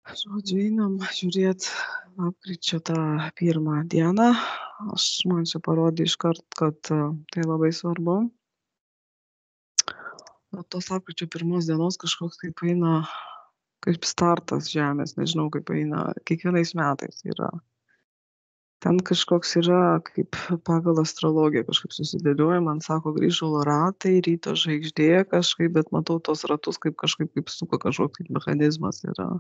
Žodžiu, einam žiūrėt lapkričio tą 1 dieną. Man čia parodė iškart, kad tai labai svarbu. Nuo tos lapkričio 1 dienos kažkoks kaip eina, kaip startas žemės, nežinau, kaip eina, kiekvienais metais yra. Ten kažkoks yra, kaip pagal astrologiją kažkaip susidėlioja, man sako, grįžulo ratai, ryto žvaigždė kažkaip, bet matau tos ratus kaip suka kažkoks kaip mechanizmas yra.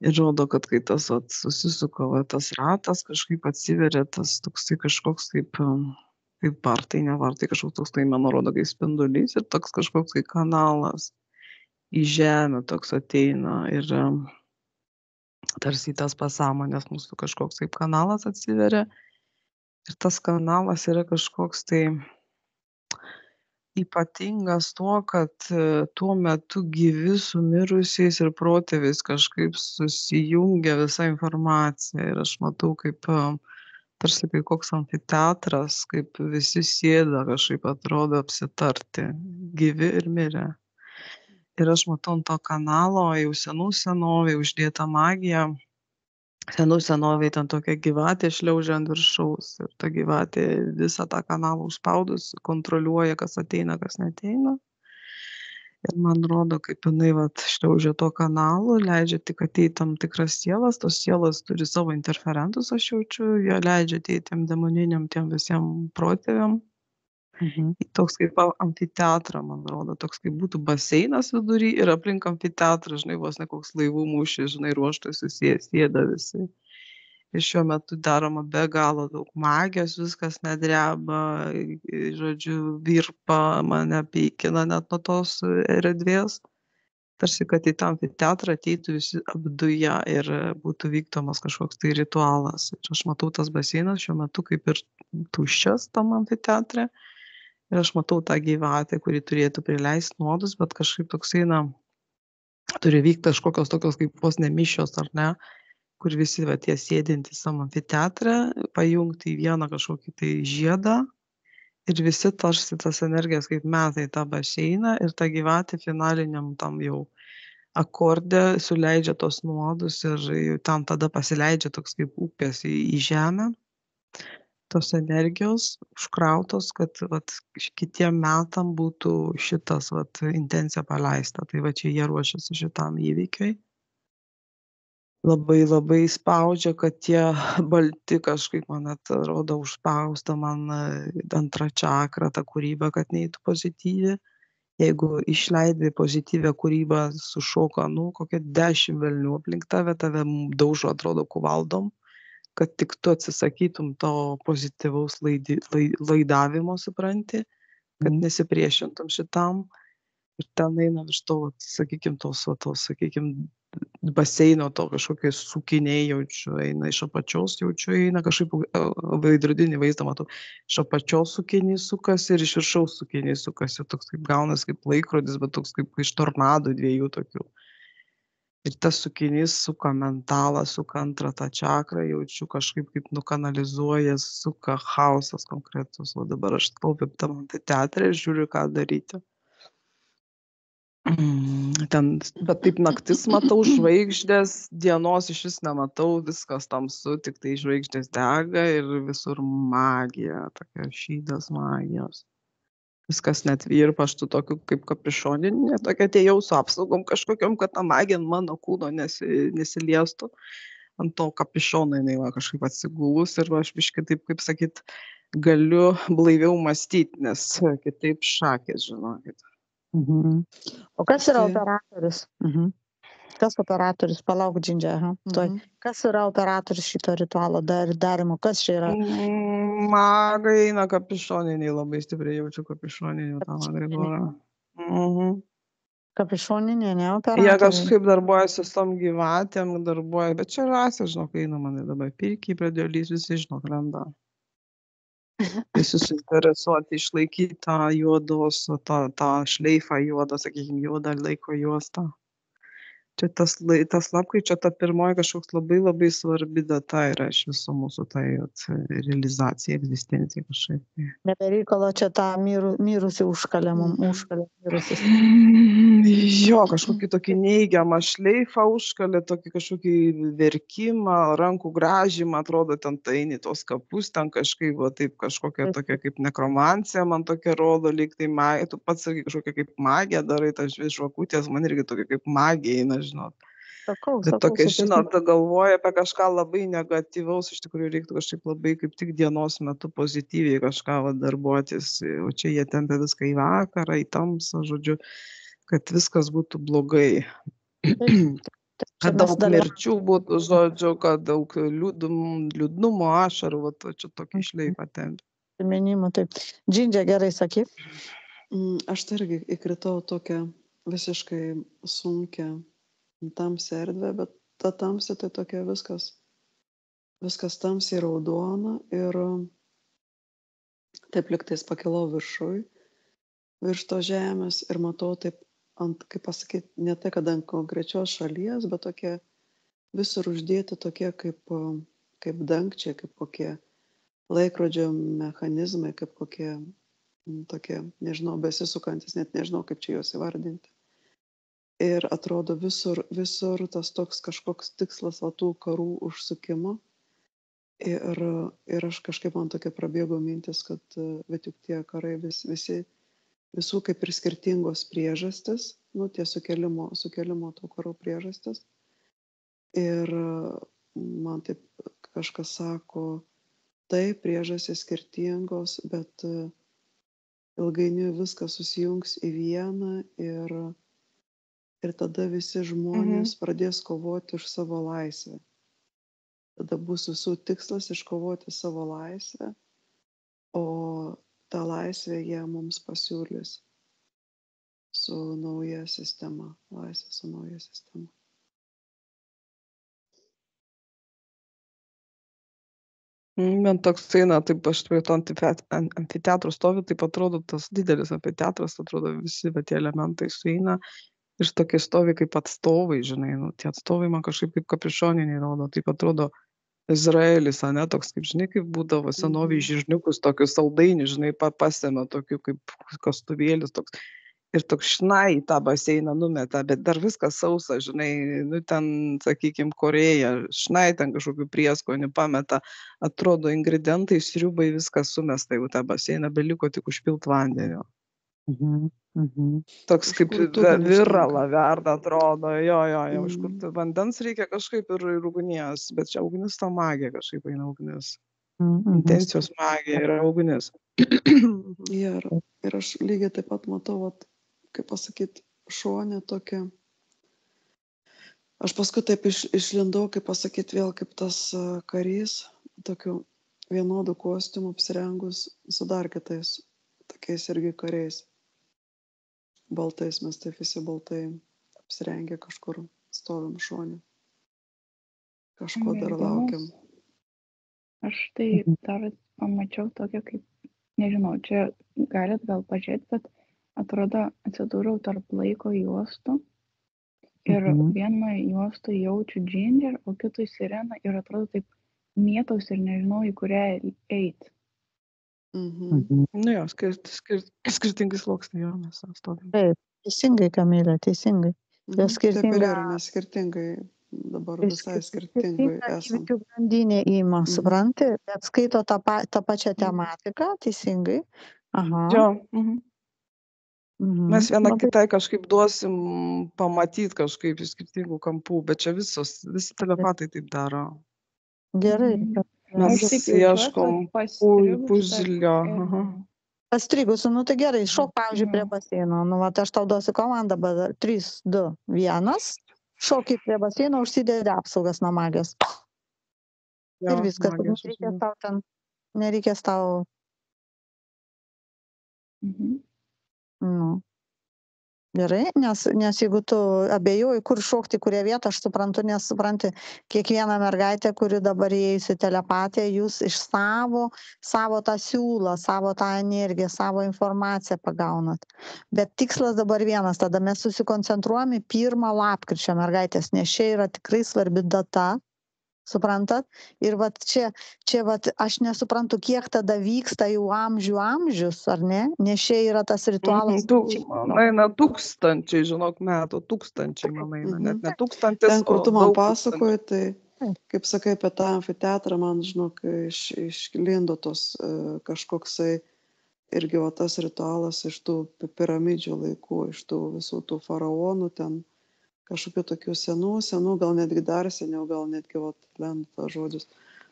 Ir rodo, kad kai tas susisuka tas ratas, kažkaip atsiveria tas toksai kažkoks kaip vartai, ne vartai, kažkoks toks, tai man rodo, kaip spindulys ir toks kažkoks kaip kanalas į žemę toks ateina ir tarsi į tas pasąmonės mūsų kažkoks kaip kanalas atsiveria. Ir tas kanalas yra kažkoks tai ypatingas tuo, kad tuo metu gyvi su mirusiais ir protėviais kažkaip susijungia visa informacija. Ir aš matau, kaip tarsi kaip koks amfiteatras, kaip visi sėda kažkaip atrodo apsitarti, gyvi ir mirę. Ir aš matau ant to kanalo jau senų senovėj uždėta magija. Senų senovėj ten tokia gyvatė šliaužia ant viršaus ir ta gyvatė visą tą kanalą užspaudus kontroliuoja, kas ateina, kas neateina. Ir man rodo, kaip jinai šliaužia tuo kanalu, leidžia tik ateiti tam tikras sielas, tos sielos turi savo interferentus, aš jaučiu, jie leidžia ateiti tiem demoniniam, tiem visiems protėviam. Toks kaip amfiteatrą, man rodo, toks kaip būtų baseinas vidury ir aplink amfiteatrą, žinai, vos ne koks laivų mūšis, žinai, ruoštųsi sėda visi. Ir šiuo metu daroma be galo daug magijos, viskas nedreba, žodžiu, virpa, mane pykina net nuo tos erdvės. Tarsi, kad į tą amfiteatrą ateitų visi apduję ir būtų vykdomas kažkoks tai ritualas. Ir aš matau tas baseinas šiuo metu kaip ir tuščias tam amfiteatre. Ir aš matau tą gyvatę, kuri turėtų prileisti nuodus, bet kažkaip toksai, turi vykti kažkokios tokios kaip vos ne mišios, ar ne, kur visi tie sėdintys tam amfiteatre, pajungti į vieną kažkokį tai žiedą ir visi tarsi tas energijas kaip meta į tą baseiną ir ta gyvatė finaliniam tam jau akorde suleidžia tos nuodus ir ten tada pasileidžia toks kaip upės į žemę. Tos energijos užkrautos, kad kitiem metam būtų šitas intencija paleista. Tai čia jie ruošiasi šitam įvykiui. Labai labai spaudžia, kad tie balti kažkaip, man atrodo, užspausta man antrą čakrą, tą kūrybą, kad neįtų pozityvi. Jeigu išleidai pozityvę kūrybą, sušoka, kokie 10 velnių aplink tave daužo, atrodo, kuvaldom. Kad tik tu atsisakytum to pozityvaus laidavimo, supranti, kad nesipriešintum šitam. Ir ten eina virš to, sakykim, baseino to kažkokie sukiniai jaučiu, eina iš apačios jaučiu, eina kažkaip veidrodinį vaizdą matau. Iš apačios sukinys sukasi ir iš viršaus sukinys sukasi. Toks kaip gaunas kaip laikrodis, bet toks kaip iš tornadų dviejų tokių. Ir tas sukinys suka mentalą, suka antrą tą čakrą, jaučiu kažkaip kaip nukanalizuoja, suka chaosas konkretus. O dabar aš stoviu tam amfiteatre ir žiūriu, ką daryti. Bet taip naktis matau, žvaigždės, dienos iš vis nematau, viskas tamsu, tik tai žvaigždės dega ir visur magija, tokia šydas magijos. Viskas net virpa, aš tu tokiu kaip kapišoninė, tokia atėjau su apsaugom kažkokiom, kad ta magija ant mano kūno nesiliestų. Ant to kapišono jinai kažkaip atsigulus ir aš biškai taip, kaip sakyt, galiu blaiviau mąstyti, nes kitaip šakės, žinokit. O kas yra operatorius? Kas operatorius? Palauk, Džindžia. Kas yra operatorius šito ritualo darimo? Kas čia yra? Magai eina kapišoniniai, labai stipriai jaučiu kapišoninį tą Grigorą. Kapišoninė, ne operatorius? Jie kažkaip darbuojasi su tom gyvatėm, bet čia rasė, žinok, eina mane dabar pirkiai, pradėjo lys, visi, žinok, lenda. Visi suinteresuoti išlaikyti tą juodos, tą šleifą juodą, sakykime, juodą laiko juostą. Čia tas lapkričio ta pirmoji kažkoks labai svarbi data yra iš viso mūsų tai realizacija, egzistencija kažkaip. Nebereikalo čia tą mirusį užkalė mirusis. Jo, kažkokį tokį neigiamą šleifą užkalė, tokį kažkokį verkimą, rankų gražymą, atrodo, ten tai eini tos kapus, ten kažkaip, va, taip kažkokia tokia kaip nekromancija, man tokia rodo, lyg tai magija, tu pats sakai, kažkokia kaip magija darai, tas žvakutės, man irgi tokia kaip magija eina, žinot. Bet tokia, žinot, galvoja apie kažką labai negatyvaus, iš tikrųjų reiktų kažkaip labai kaip tik dienos metu pozityviai kažką darbuotis, o čia jie tempia viską į vakarą, į tamsą, žodžiu, kad viskas būtų blogai. Kad daug mirčių būtų, žodžiu, kad daug liūdnumo, ašarų, va, čia tokį šleifą tempia. Priminimų, taip. Džindžia, gerai sakyk. Aš tai irgi įkritau tokią visiškai sunkią tamsią erdvę, bet ta tamsi tai tokia viskas tamsiai raudona ir taip liktais pakilau virš to žemės ir matau taip kaip pasakyti, ne tai, kad ant konkrečios šalies, bet tokie visur uždėti tokie kaip dangčiai, kaip kokie laikrodžio mechanizmai, kaip kokie tokie, nežinau, besisukantis, net nežinau, kaip čia juos įvardinti. Ir atrodo visur tas toks kažkoks tikslas tų karų užsukimo. Ir aš kažkaip man tokia prabėgo mintis, kad bet juk tie karai visų kaip ir skirtingos priežastis, tie sukėlimo tų karų priežastis. Ir man taip kažkas sako, tai priežastys skirtingos, bet ilgainiui viskas susijungs į vieną ir tada visi žmonės pradės kovoti už savo laisvę. Tada bus visų tikslas iškovoti savo laisvę, o tą laisvę jie mums pasiūlys su nauja sistema. Laisvė su nauja sistema. Man toks eina, taip aš prie to amfiteatro stoviu, taip atrodo tas didelis amfiteatras, atrodo visi tie elementai sueina. Ir tokie stovi kaip atstovai, žinai, tie atstovai man kažkaip kaip kapišoniniai rodo, taip atrodo Izraelis, ane, toks kaip, žinai, kaip būdavo senoviai žirniukus, tokius saldainius, žinai, pasėmė tokių kaip kastuvėlis toks. Ir toks šnai į tą baseiną numeta, bet dar viskas sausa, žinai, ten, sakykime, Koreja, šnai ten kažkokių prieskonių pameta, atrodo ingredientai, sriubai, viskas sumesta į tą baseiną, beliko tik užpilt vandenio. Toks kaip virala verda, atrodo, jo, iš kur vandens reikia kažkaip ir ugnies, bet čia ugnis ta magija kažkaip eina ugnis. Intencijos magija yra ugnis. Ir aš lygiai taip pat matau, kaip pasakyti, šonę tokią. Aš paskui taip išlindau, kaip pasakyti, vėl kaip tas karys, tokiu vienodų kostiumų apsirengus su dar kitais, tokiais irgi kariais. Baltais, mes taip visi baltai apsirengę kažkur stovim šonį. Kažko dar laukiam. Aš tai dar pamačiau tokią kaip, nežinau, čia galit gal pažiūrėti, bet atrodo atsidūriau tarp laiko juostų ir vienoje juostų jaučiu Ginger, o kitoj Sirena ir atrodo taip mėtaus ir nežinau, į kurią eiti. Jo, skirtingai sluoksniai, jo, mes stovim. Taip, teisingai, Kamilė, teisingai. Taip ir yra, mes skirtingai, dabar visai skirtingai esam. Įvykių grandinė įima, supranti, bet skaito tą pačią tematiką, teisingai. Aha. Jo. Mes viena kitai kažkaip duosim pamatyti kažkaip iš skirtingų kampų, bet čia visi telepatai taip daro. Gerai. Mes ieškom puzlio. Pastrigusiu, tai gerai, šok, pavyzdžiui, prie baseino. Aš tau duosiu komandą, 3, 2, 1. Šoki prie baseino, užsidedi apsaugas nuo magijos. Ir viskas, nereikės tau. Gerai, nes jeigu tu abejoji, kur šokti, kurią vietą, aš suprantu, nes supranti, kiekviena mergaitė, kuri dabar įėjusi telepatiją, jūs iš savo tą siūlą, savo tą energiją, savo informaciją pagaunat. Bet tikslas dabar vienas, tada mes susikoncentruojame 1 lapkričio mergaitės, nes čia yra tikrai svarbi data. Suprantat? Ir vat čia vat aš nesuprantu, kiek tada vyksta jau amžius, ar ne? Nes čia yra tas ritualas. Eina tūkstančiai, žinok, metų, tūkstančiai, man eina, net ne tūkstantis, Ten, kur tu man daug pasakoji, tai, kaip sakai apie tą amfiteatrą, man, žinok, išlindo tos kažkoksai irgi va tas ritualas iš tų piramidžių laikų, iš tų visų tų faraonų ten. Kažkokių tokių senų, gal netgi dar seniau, gal netgi, lenda tas žodis,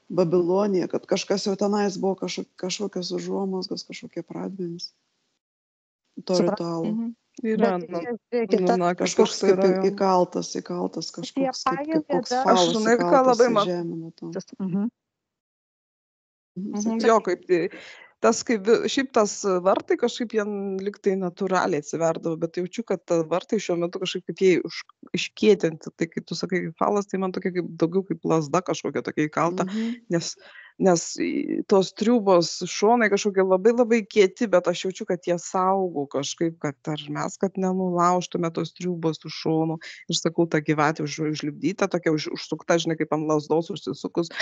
Babilonija, kad kažkas jau tenais buvo kažkokios užuomazgos, kažkokie pradmenys to ritualo. Yra, kažkoks kaip įkaltas kažkoks, kaip koks falas įkaltas į žemę. Jo, kaip tas, kaip šiaip tas vartai kažkaip jie liktai natūraliai atsiverdavo, bet jaučiu, kad ta vartai šiuo metu kažkaip kaip jie iškietinti, tai kai tu sakai falas, tai man tokia kaip daugiau kaip lazda kažkokia tokia įkalta, nes tos triūbos šonai kažkokie labai labai kieti, bet aš jaučiu, kad jie saugo kažkaip, kad ar mes, kad nenulaužtume tos triūbos tų šonų. Ir sakau, ta gyvatė užlipdyta, tokia užsukta, žinai, kaip ant lazdos užsisukus,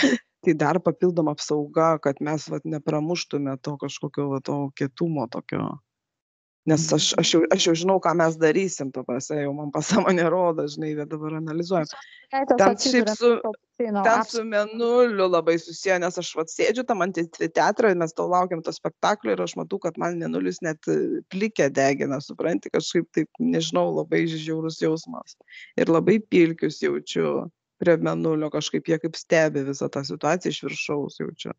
tai dar papildoma apsauga, kad mes nepramuštume to kažkokio to kietumo tokio. Nes aš jau žinau, ką mes darysim, to prasme, jau man pasąmonė rodo, žinai, bet dabar analizuojam. Ten šiaip su mėnuliu labai susiję, nes aš sėdžiu tam amfiteatrą, mes to laukiam to spektaklio ir aš matau, kad man mėnulis net plikę degina, supranti, kažkaip taip, nežinau, labai žiaurus jausmas. Ir labai pilkius jaučiu prie mėnulio, kažkaip jie kaip stebi visą tą situaciją iš viršaus jaučiu.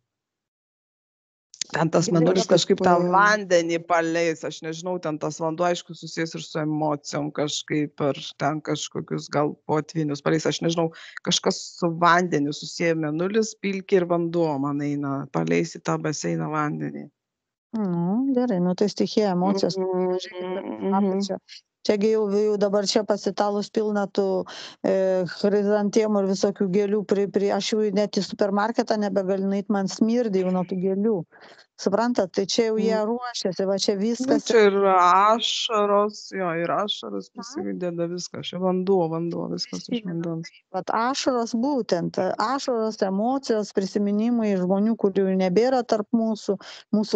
Ten tas mėnulis kažkaip tą vandenį paleis, aš nežinau, ten tas vanduo aišku susijęs ir su emocijom kažkaip, ar ten kažkokius gal potvinius paleis, aš nežinau, kažkas su vandeniu susiję mėnulis, pilki ir vanduo man eina, paleis į tą baseiną vandenį. Gerai, tai stichija emocijos. Čiagi jau dabar čia pasitalus pilna tų chrizantemų ir visokių gėlių, aš jau net į supermarketą nebegali nueit, man smirdė jau nuo tų gėlių. Suprantat, tai čia jau jie ruošiasi, va čia viskas. Čia ir ašaros, prisideda viskas, čia vanduo, viskas iš vandens. Vat ašaros būtent, ašaros, emocijos, prisiminimai žmonių, kurių nebėra tarp mūsų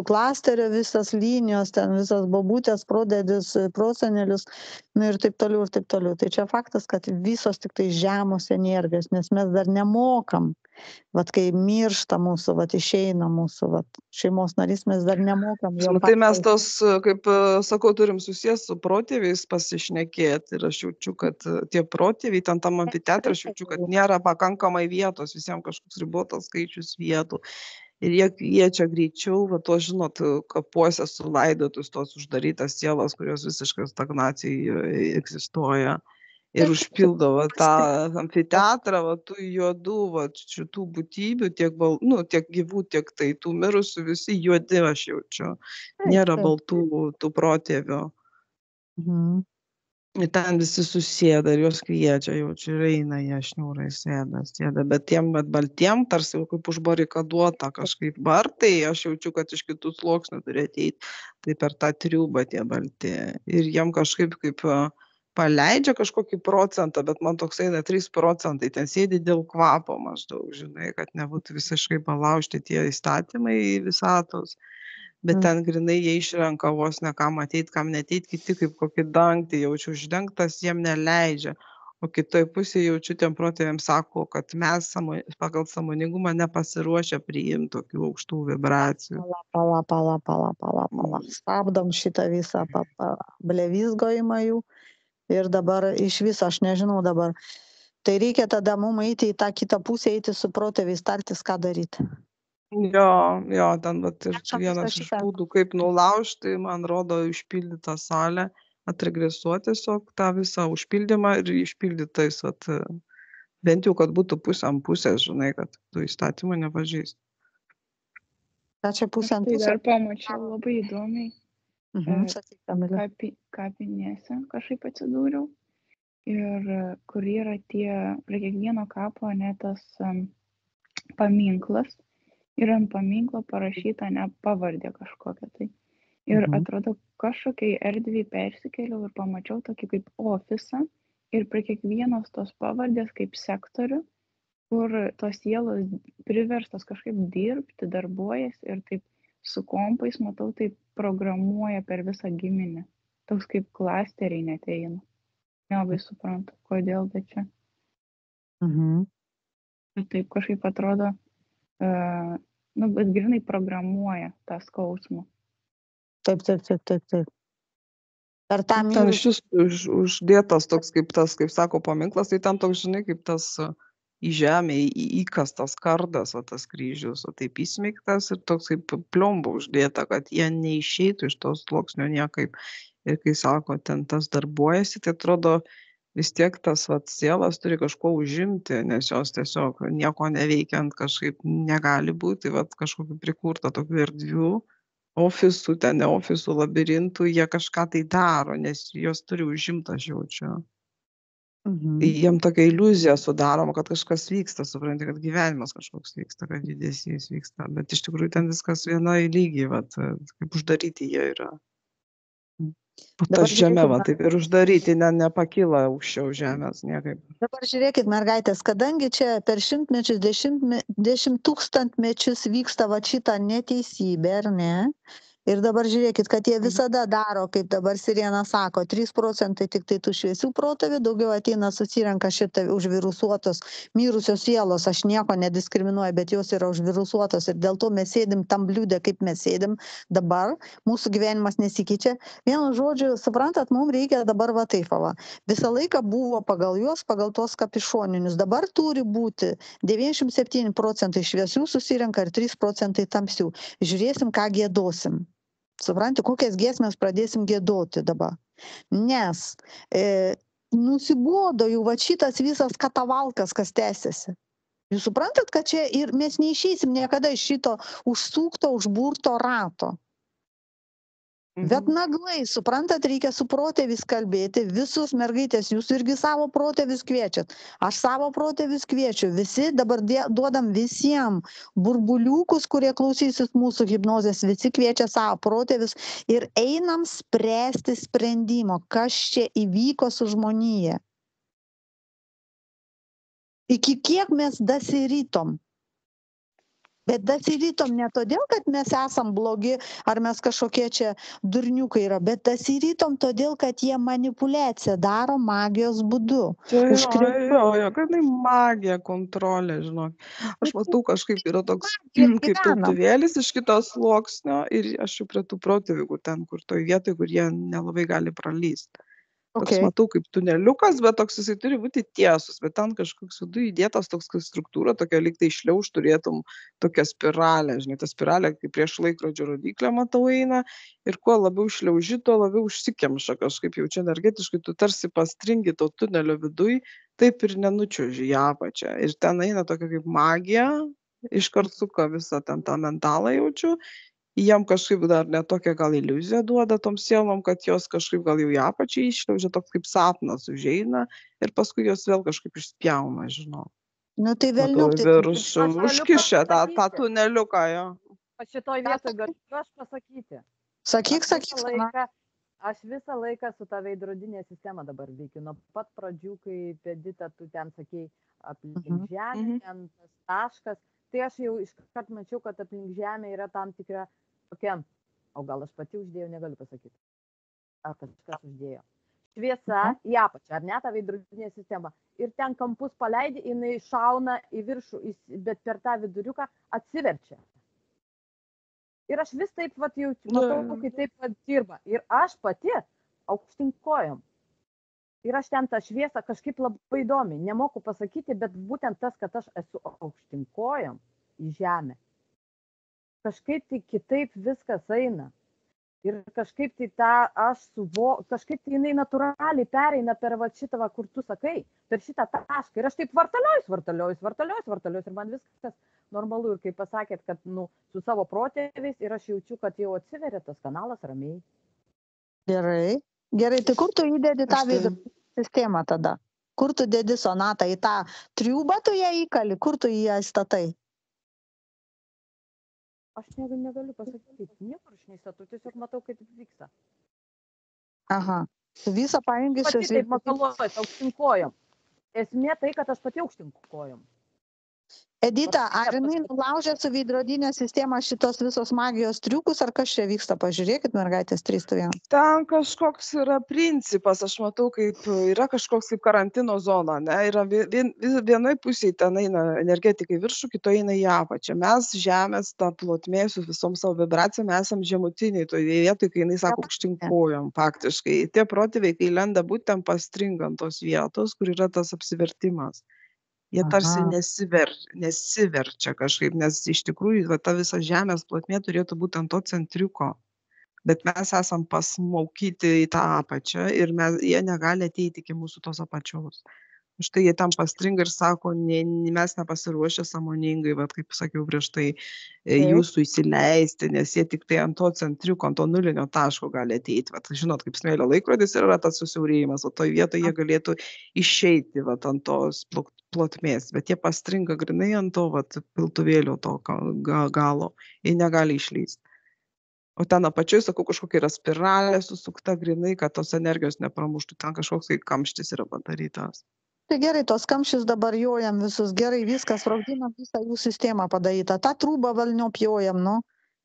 klasterio visas linijos, ten visas bobutės, prodėdis, prosenelius, ir taip toliau, ir taip toliau. Tai čia faktas, kad visos tik tai žemos energijos, nes mes dar nemokam. Vat kai miršta mūsų, išeina mūsų šeimos narys, mes dar nemokam. Tai mes tos, kaip sakau, turim susijęs su protėviais pasišnekėti ir aš jaučiu, kad tie protėviai, ten tam amfiteatrą, aš jaučiu, kad nėra pakankamai vietos, visiems kažkoks ribotas skaičius vietų. Ir jie čia greičiau, žinot, kapuose sulaidotus tos uždarytas sielas, kurios visiškai stagnacijai egzistuoja. Ir užpildo tą amfiteatrą, tų juodų, šitų būtybių, tiek gyvų, tiek tai tų mirusių, visi juodi aš jaučiu. Nėra baltų tų protėvių. Ir ten visi susėda ir juos kviečia, jaučiu, ir eina jie šniūrai, sėda. Bet tiem baltiem, tarsi kaip užbarikaduota kažkaip vartai, aš jaučiu, kad iš kitų sluoksnių turi ateiti, tai per tą triūbą tie balti. Ir jiem kažkaip paleidžia kažkokį procentą, bet man toks eina 3%, ten sėdi dėl kvapo maždaug, žinai, kad nebūtų visiškai palaužti tie įstatymai visatos, bet ten grinai jie išrenka vos ne kam ateit, kam neteit, kiti kaip kokį dangtį jaučiu, uždengtas jiem neleidžia, o kitoj pusėje jaučiu, tiem protėviams sako, kad mes pagal sąmoningumą nepasiruošę priimti tokių aukštų vibracijų. Pala. Stabdom šitą visą blevizgojimą jų. Ir dabar iš viso, aš nežinau dabar, tai reikia tada mums eiti į tą kitą pusę, eiti su protėviais, tartis, ką daryti. Jo, ten ir vienas iš būdų, kaip nulaužti, man rodo, išpildytą salę, atregresuoti tiesiog tą visą užpildymą ir išpildytais, bent jau, kad būtų pusė ant pusės, žinai, kad tų įstatymų nepažįst. Ką čia pusė ant pusės? pusės? Tai dar pamačiau labai įdomiai. Sakyk, Kamilė. kapinėse kažkaip atsidūriau. Ir kur yra prie kiekvieno kapo tas paminklas. Ir ant paminklo parašyta ne pavardė kažkokia tai. Ir atrodo, kažkokiai erdviai persikėliau ir pamačiau tokį kaip ofisą. Ir prie kiekvienos tos pavardės kaip sektorių, kur tos sielos priverstos kažkaip dirbti, darbuojasi ir taip su kompais, matau, taip programuoja per visą giminę. Toks kaip klasteriai net eina. Nelabai suprantu, kodėl, bet čia. Ir taip kažkaip atrodo, bet grinai programuoja tą skausmą. Taip. Per tą Ten šis uždėtas toks kaip sako, paminklas, tai ten toks, žinai, kaip tas į žemę įkastas kardas, o tas kryžius, o taip įsmeigtas ir toks kaip pliomba uždėta, kad jie neišeitų iš tos sluoksnio niekaip. Ir kai sako, ten tas darbuojasi, tai atrodo, vis tiek tas sielas turi kažko užimti, nes jos tiesiog nieko neveikiant kažkaip negali būti, kažkokiu prikurta tokių erdvių. Ofisų, ten ne ofisų, labirintų, jie kažką tai daro, nes jos turi užimtą, aš jaučiu. Jiem tokia iliuzija sudaroma, kad kažkas vyksta, supranti, kad gyvenimas kažkoks vyksta, kad judesys vyksta, bet iš tikrųjų ten viskas vienoj lygiai, kaip uždaryti jie yra. Ta žemė, taip ir uždaryti, nepakyla aukščiau žemės niekaip. Dabar žiūrėkit, mergaitės, kadangi čia per šimtmečius, 10 tūkstantmečius vyksta šitą neteisybę, ar ne? Ir dabar žiūrėkit, kad jie visada daro, kaip dabar Sirena sako, 3% tik tai tų šviesių protėvių, daugiau ateina susirenka šitą užvirusuotos mirusios sielos, aš nieko nediskriminuoju, bet jos yra užvirusuotos ir dėl to mes sėdim tam bliūdė, kaip mes sėdim dabar, mūsų gyvenimas nesikeičia. Vienu žodžiu, suprantat, mums reikia dabar taip. Visą laiką buvo pagal juos, pagal tos kapišoninius, dabar turi būti 97% šviesių susirenka ir 3% tamsių. Žiūrėsim, ką gėdosim. Supranti, kokias giesmes pradėsim giedoti dabar. Nes nusibodo jau šitas visas katavalkas, kas tęsiasi. Jūs suprantat, kad čia ir mes neišeisim niekada iš šito užsukto, užburto rato. Bet naglai, suprantat, reikia su protėvis kalbėti, visus mergaitės, jūs irgi savo protėvis kviečiat, aš savo protėvis kviečiu, visi dabar duodam visiems burbuliukus, kurie klausysis mūsų hipnozės, visi kviečia savo protėvis ir einam spręsti sprendimo, kas čia įvyko su žmonija. Iki kiek mes dasirytom. Bet dasirytom ne todėl, kad mes esam blogi, ar mes kažkokie čia durniukai yra, bet dasirytom todėl, kad jie manipuliaciją daro magijos būdu. Jo, kad tai magija, kontrolė, žinok. Aš matau, kažkaip yra toks, kaip tautuvėlis iš kitos sluoksnio ir aš jau prie tų protėvių, kur toj vietoj, kur jie nelabai gali pralysti. Toks matau kaip tuneliukas, bet toks jisai turi būti tiesus, bet ten kažkoks viduje įdėtas toks struktūra, tokia lyg tai išliauš turėtum tokią spiralę, žinai, ta spiralė kaip prieš laikrodžio rodyklę matau eina ir kuo labiau išliauži, tuo labiau užsikemša kažkaip jau čia energetiškai, tu tarsi pastringi to tunelio viduj, taip ir nenučiuoži į apačią. Ir ten eina tokia kaip magija, iškart suka visą ten tą mentalą jaučiu. Jiem kažkaip dar netokia gal iliuzija duoda tom sielom, kad jos kažkaip gal jau į apačią išliaužia, toks kaip sapnas užeina ir paskui jos vėl kažkaip išspjauna, žinau. Nu tai velniuk, tai viršų užkišę tą tuneliuką, jo. Šitoj vietoj galiu aš pasakyti. Sakyk. Aš visą laiką su ta veidrodinė sistema dabar veikiu. Nuo pat pradžių, kai Edita, tu ten sakei aplink žemę, ten tas taškas. Tai aš jau iškart mačiau, kad aplink žemę yra tam tikra tokia, o gal aš pati uždėjau, negaliu pasakyti. Ar kažkas uždėjo. Šviesa į apačią, ar ne, ta veidrodinė sistema. Ir ten kampus paleidi, jinai šauna į viršų, bet per tą viduriuką atsiverčia. Ir aš vis taip jau matau, kai taip dirba. Ir aš pati aukštinkojom. Ir aš ten tą šviesą kažkaip labai įdomi, nemoku pasakyti, bet būtent tas, kad aš esu aukštinkojom į žemę. Kažkaip tai kitaip viskas eina. Ir kažkaip tai tą aš kažkaip tai jinai natūraliai pereina per šitą, kur tu sakai, per šitą tašką. Ir aš taip vartaliojus ir man viskas normalu. Ir kaip pasakėt, kad su savo protėviais ir aš jaučiu, kad jau atsiveria tas kanalas ramiai. Gerai. Gerai, tai kur tu įdedi tą Aš tai, veidrodinę sistemą tada? Kur tu dedi sonatą į tą triubą, tu ją įkali, kur tu ją statai? Aš negaliu pasakyti, niekur aš neįstatau, tiesiog matau, kaip vyksta. Aha. Tu visą paėngį Pati taip makaluoju, aukštinkojom. Esmė tai, kad aš pati aukštinkojom. Edita, ar jinai nulaužė su veidrodinė sistema šitos visos magijos triukus, ar kas čia vyksta? Pažiūrėkit, mergaitės 3-1. Ten kažkoks yra principas, aš matau, kaip yra kažkoks kaip karantino zona, ne, yra vienai pusėje ten eina energetikai viršų, kitoje eina į apačią. Mes žemės, tą plotmė su visom savo vibracijom, esam žemutiniai, toje vietoje, kai jinai sako aukštinkojom, faktiškai. Tie protėviai, kai lenda būtent pastringant tos vietos, kur yra tas apsivertimas. Jie tarsi nesiverčia kažkaip, nes iš tikrųjų va, ta visa žemės plotmė turėtų būti ant to centriuko. Bet mes esam pasmaukyti į tą apačią ir jie negali ateiti iki mūsų tos apačios. Štai jie tam pastringa ir sako, mes nepasiruošę sąmoningai, bet kaip sakiau prieš tai, jūsų įsileisti, nes jie tik tai ant to centriuko, ant to nulinio taško gali ateiti. Vat, žinot, kaip smėlio laikrodis yra tas susiaurėjimas, o toje vietoje jie galėtų išeiti vat, ant tos plotmės, bet jie pastringa grinai ant to vat, piltuvėlio to galo, jie negali išleisti. O ten apačioj, sakau, kažkokia yra spiralė susukta grinai, kad tos energijos nepramuštų, ten kažkoks kamštis yra padarytas. Tai gerai, tos kamščius dabar jojam visus, gerai, viskas, sprogdinam visą jų sistemą padarytą. Ta trūbą valniopjojam, nu,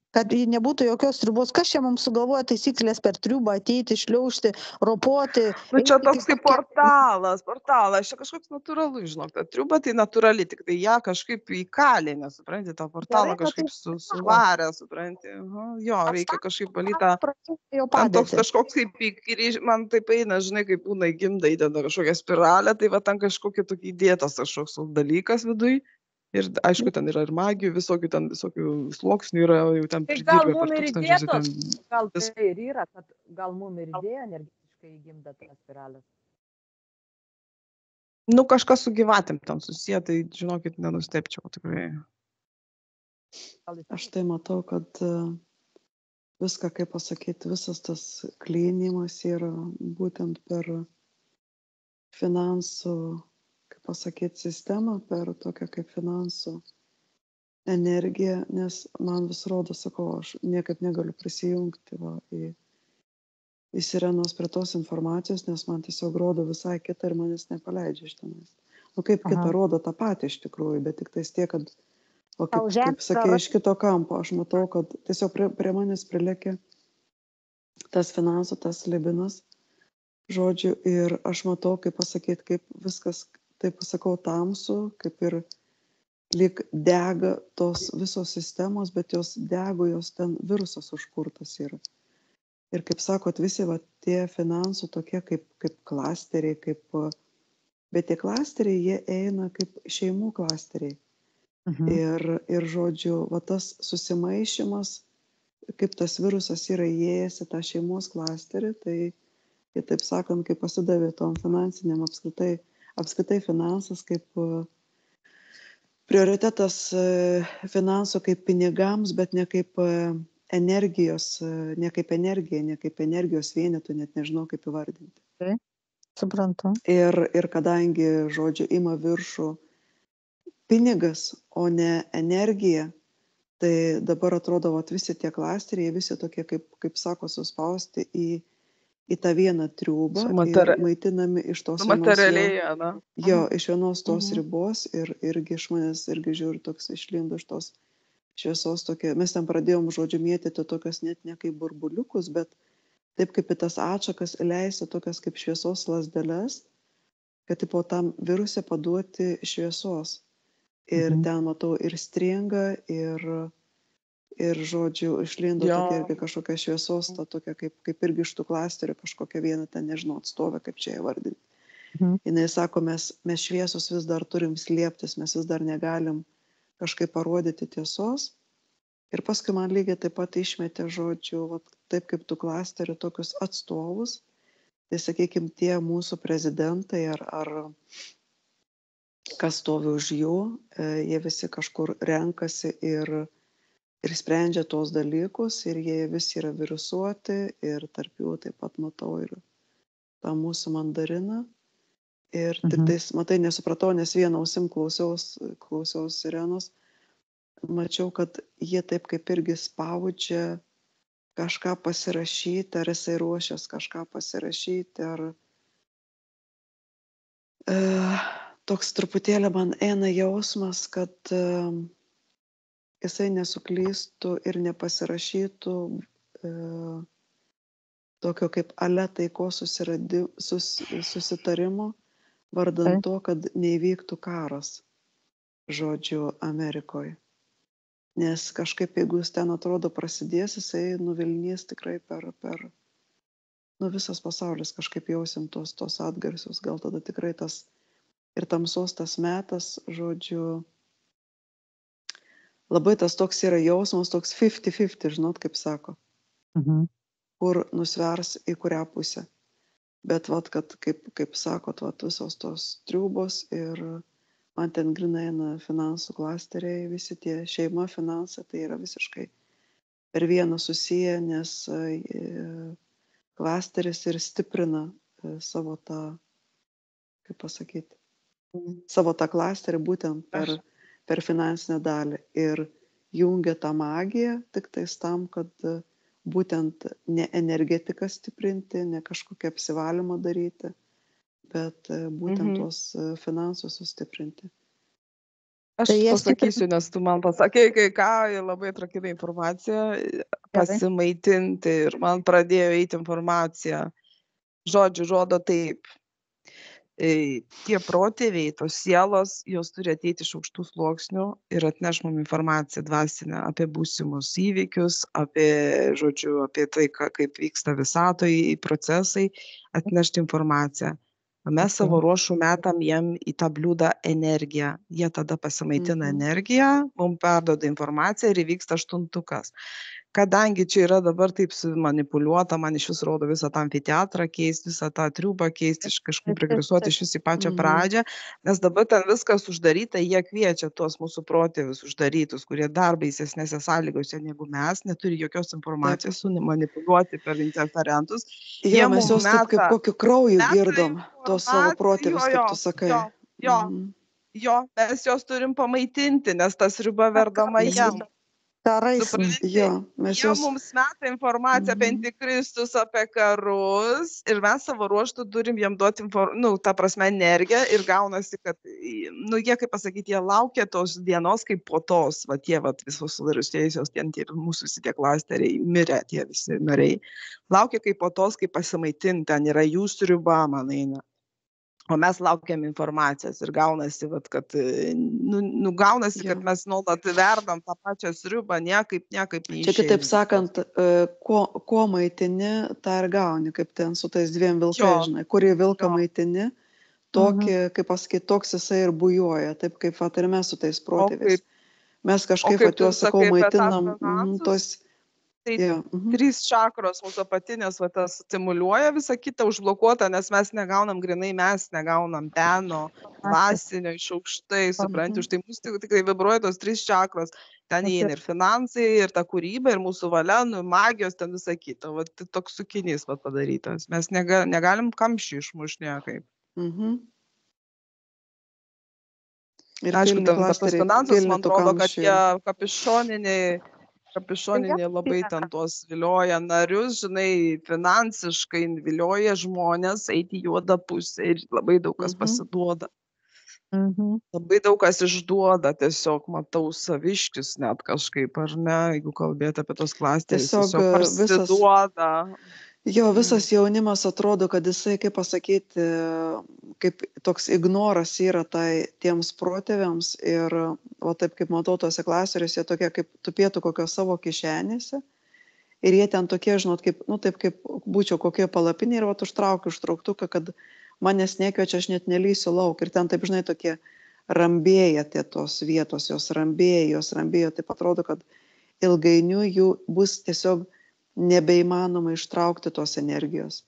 kad nebūtų jokios triubos. Kas čia mums sugalvoja taisyklės per triubą ateiti, šliaužti, ropoti? Nu, čia toks kaip portalas, čia kažkoks natūralus, žinok, ta triuba tai natūrali, tik tai ją kažkaip įkalė, nesupranti, tą portalą kažkaip suvarė, supranti. Jo, reikia kažkaip valytą. Ten toks kažkoks kaip, man taip eina, žinai, kaip būna gimdai, ten kažkokia spiralė, tai va ten kažkokia tokia įdėtas kažkoks dalykas viduj. Ir aišku, ten yra ir magijų, visokių sluoksnių yra jau ten pridirbę per tūkstančius. Gal tai ir yra, kad gal mum ir idėja energetiškai įgimda tas spiralės. Nu, kažkas su gyvatėm ten susiję, tai žinokit, nenustepčiau tikrai. Aš tai matau, kad viską, kaip pasakyti, visas tas klinimas yra būtent per finansų, kaip pasakyti, sistemą, per tokią kaip finansų energiją, nes man vis rodo, sakau, aš niekaip negaliu prisijungti į sirenos prie tos informacijos, nes man tiesiog rodo visai kitą ir manęs nepaleidžia iš tenais. Nu, kaip kita rodo tą patį iš tikrųjų, bet tik tais tiek, kad, kaip sakė, iš kito kampo, aš matau, kad tiesiog prie manęs prilėkė tas finansų, tas libinas, žodžiu, ir aš matau, kaip pasakyti, kaip viskas, taip pasakau, tamsu, kaip ir lyg dega tos visos sistemos, bet jos dego, jos ten virusas užkurtas yra. Ir kaip sakot, visi va, tie finansų tokie kaip klasteriai, bet tie klasteriai, jie eina kaip šeimų klasteriai. Ir žodžiu, va, tas susimaišymas, kaip tas virusas yra įėjęs į tą šeimos klasterį, tai taip sakant, kaip pasidavė tom finansiniam apskritai finansas, kaip prioritetas finansų kaip pinigams, bet ne kaip energijos, ne kaip energijos vienetų, net nežinau kaip įvardinti. Suprantu. Ir kadangi, žodžiu, ima viršų pinigas, o ne energija, tai dabar atrodo, vat, visi tie klasteriai, visi tokie, kaip sako, suspausti į tą vieną triubą ir maitinami iš tos iš vienos tos ribos ir irgi iš manęs irgi žiūri toks išlindo iš tos šviesos tokia. Mes ten pradėjom, žodžiu, mėtyti tokias net ne kaip burbuliukus, bet taip kaip į tas atšakas leisti tokias kaip šviesos lasdeles, kad po tam virusę paduoti šviesos. Ir ten matau ir stringa, ir žodžiu, išlindo tokia irgi kažkokia šviesos, ta tokia kaip irgi iš tų klasterių kažkokia viena, ten nežinau, atstovė, kaip čia įvardinti. Jis sako, mes šviesus vis dar turim slėptis, mes vis dar negalim kažkaip parodyti tiesos. Ir paskui man lygiai taip pat išmetė, žodžiu, va, taip kaip tų klasterių tokius atstovus, tai sakykime, tie mūsų prezidentai ar kas stovi už jų, jie visi kažkur renkasi ir ir sprendžia tuos dalykus ir jie visi yra virusuoti ir tarp jų taip pat matau ir tą mūsų mandariną. Ir tik tais, matai, nesupratau, nes vieną ausim klausiaus Irenos, mačiau, kad jie taip kaip irgi spaudžia kažką pasirašyti, ar jisai ruošias kažką pasirašyti, ar toks truputėlį man eina jausmas, kad jisai nesuklystų ir nepasirašytų tokio kaip ale taikos susitarimo, vardan to, kad neįvyktų karas, žodžiu, Amerikoje. Nes kažkaip, jeigu jis ten atrodo prasidės, jisai nuvilnys tikrai per visas pasaulis, kažkaip jausim tos atgarsius, gal tada tikrai tas ir tamsos tas metas, žodžiu, labai tas toks yra jausmas, toks 50-50, žinot, kaip sako, kur nusvers į kurią pusę. Bet vat, kad kaip sakot, vat, visos tos triūbos ir man ten grinai eina finansų klasteriai, visi tie šeima, finansai, tai yra visiškai per vieną susiję, nes klasteris ir stiprina savo tą, kaip pasakyti, savo tą klasterį būtent per finansinę dalį ir jungia tą magiją tik tais tam, kad būtent ne energetiką stiprinti, ne kažkokią apsivalymą daryti, bet būtent tuos finansus sustiprinti. Aš pasakysiu, nes tu man pasakei, kai ką, labai atrakina informaciją, pasimaitinti ir man pradėjo eiti informacija. Žodžiu, rodo taip. Tie protėviai, tos sielos, jos turi ateiti iš aukštų sluoksnių ir atneš mums informaciją dvasinę apie būsimus įvykius, apie tai, kaip vyksta visatoje procesai, atnešti informaciją. Mes savo ruošų metam jiem į tą bliūdą energiją. Jie tada pasimaitina energiją, mums perduoda informaciją ir įvyksta aštuntukas. Kadangi čia yra dabar taip manipuliuota, man iš vis rodo visą tą amfiteatrą keisti, visą tą triūbą keisti, kažkaip regresuoti iš vis į pačią pradžią, nes dabar ten viskas uždaryta, jie kviečia tuos mūsų protėvius uždarytus, kurie dar baisesnėse sąlygose negu mes, neturi jokios informacijos, manipuliuoti per interferentus. Jo, mes jos taip kaip kokiu krauju girdom, tos savo protėvius, kaip tu sakai. Jo, mes jos turim pamaitinti, nes tas sriuba verdama jam. Jie mums meta informaciją apie antikristus, apie karus ir mes savo ruoštų turim jiem duoti ta prasme energiją ir gaunasi, kad, jie, kaip pasakyti, jie laukia tos dienos kaip po tos, tie visos sudarustėjusios, tie mūsų visi tie klasteriai, mirė tie visi nariai, laukia kaip po tos, kaip pasimaitinti, ten yra jų sriuba, man eina. O mes laukiam informacijos ir gaunasi, kad mes nuolat verdam tą pačią sriubą, niekaip neišeina. Čia kitaip sakant, kuo maitini, tą ir gauni, kaip ten su tais dviem vilkais, žinai, kurį vilką maitini, tokį, kaip pasakyti, toks jisai ir bujuoja, taip kaip ir mes su tais protėviais. Mes kažkaip juos, sakau, maitinam tos... Tai 3 čakros mūsų apatinės tas stimuliuoja, visą kitą užblokuota, nes mes negaunam grinai, mes negaunam peno, dvasinio iš aukštai, supranti, už tai mūsų tikrai vibruoja tos 3 čakros, ten įeina ir finansai, ir ta kūryba, ir mūsų valia, magijos, ten visą kitą, toks sukinys padarytas, mes negalim kamščių išmušti niekaip. Aišku, tas finansas, man atrodo, kad tie kapišoniniai labai ten tuos vilioja narius, žinai, finansiškai vilioja žmonės eiti į juodą pusę ir labai daug kas pasiduoda. Labai daug kas išduoda, tiesiog matau saviškius net kažkaip, ar ne, jeigu kalbėti apie tos klasterius, tiesiog parsiduoda. Jo, visas jaunimas atrodo, kad jisai, kaip pasakyti, kaip toks ignoras yra tiems protėviams ir, o taip kaip matau tose klasteriuose, jie tokie kaip tupėtų kokios savo kišenėse ir jie ten tokie, žinot, kaip, taip kaip būčiau kokie palapinė ir užtraukiu užtrauktuką, kad manęs nekviečia, aš net nelysiu lauk ir ten taip, žinai, tokie rambėja tie tos vietos, jos rambėjo, taip atrodo, kad ilgainiui jų bus tiesiog nebeįmanoma ištraukti tos energijos.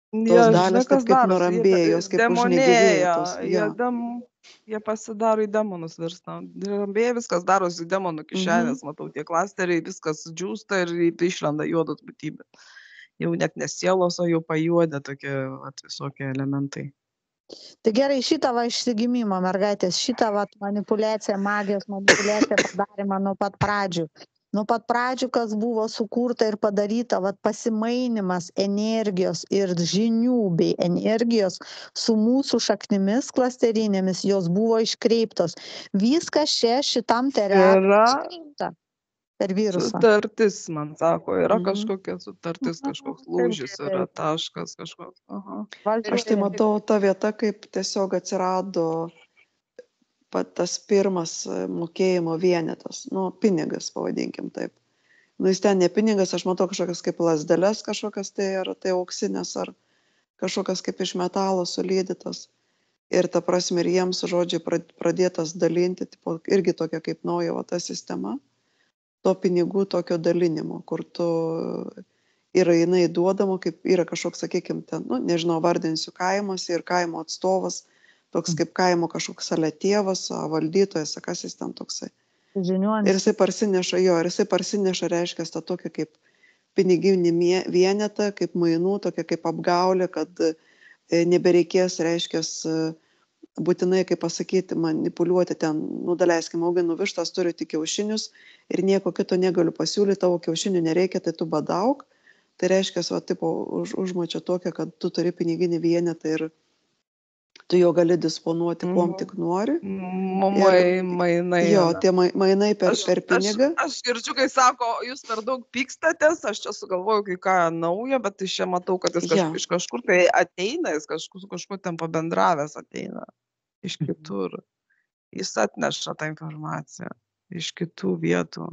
Jie, žinai, dalys taip kas kaip darosi, nurambėja, jos kaip užnegyvėja tos. jie pasidaro į demonus virsta. Rambėja, viskas darosi į demonų kišenės, matau, tie klasteriai, viskas džiūsta ir išlenda juodos būtybės. Jau net nesielos, o jau pajuodė tokie visokie elementai. Tai gerai, šitą va išsigimimą, mergaitės, šitą va manipuliaciją, magijos manipuliaciją padarymą nuo pat pradžių. Nuo pat pradžių, kas buvo sukurta ir padaryta, va pasimainimas energijos ir žinių bei energijos su mūsų šaknimis klasterinėmis, jos buvo iškreiptos. Viskas čia šitam terapijai per virusą. Sutartis, man sako, yra kažkokia sutartis, kažkoks lūžis, yra taškas kažkoks. Aš tai matau tą vietą, kaip tiesiog atsirado tas pirmas mokėjimo vienetas, pinigas, pavadinkim taip. Jis ten ne pinigas, aš matau kažkokias kaip lasdeles kažkokias, ar tai auksinės, ar kažkokias kaip iš metalo sulydytas. Ir ta prasme, ir jiems, žodžiai, pradėtas dalinti, irgi tokia kaip nauja ta sistema, to pinigų tokio dalinimo, kur tu yra jinai duodama, kaip yra kažkoks, sakykime, ten, nežinau, vardinsiu kaimas ir kaimo atstovas, toks kaip kaimo kažkoks šalia tėvas, valdytojas, kas jis ten toksai. Ir jisai parsineša, reiškia, tą tokią kaip piniginį vienetą, kaip mainų, tokia kaip apgaulė, kad nebereikės, reiškia, būtinai, kaip pasakyti, manipuliuoti ten, daleiskim, auginu vištas, turiu tik kiaušinius ir nieko kito negaliu pasiūlyti, tavo kiaušinių nereikia, tai tu badauk. Tai reiškia, užmačia tokia, kad tu turi piniginį vienetą ir tu jo gali disponuoti, kuom tik nori. Mainai. Jo, tie mainai per pinigą. Aš girdžiu, kai sako, jūs per daug pykstatės, aš čia sugalvoju kai ką naujo, bet iš čia matau, kad jis iš kažkur tai ateina, jis kažkur ten pabendravęs ateina. Iš kitur. Jis atneša tą informaciją iš kitų vietų.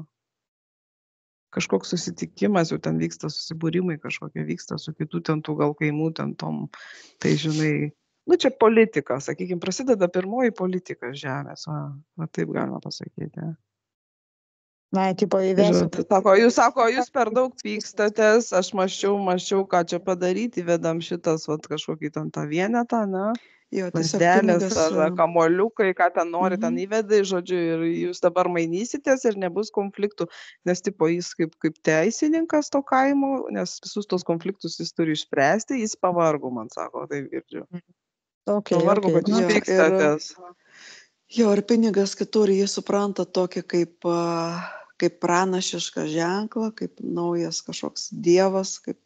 Kažkoks susitikimas, jau ten vyksta susibūrimai, kažkokie vyksta su kitų ten tų gal kaimų, ten tom, tai žinai, čia politika, sakykime, prasideda pirmoji politika žemės, va taip galima pasakyti. Tipo įvesti. Jūs per daug pykstatės, aš maščiau, ką čia padaryti, įvedam šitas, kažkokį ten tą vienetą, ne? Lasdelės ar kamoliukai, ką ten nori, ten įvedai, žodžiu, ir jūs dabar mainysitės ir nebus konfliktų, nes tipo jis kaip teisininkas to kaimo, nes visus tos konfliktus jis turi išspręsti, jis pavargo, man sako, taip girdžiu. Pavargo, kad jūs pykstatės. Jo, ir pinigas kitur jį supranta tokį kaip pranašišką ženklą, kaip naujas kažkoks dievas, kaip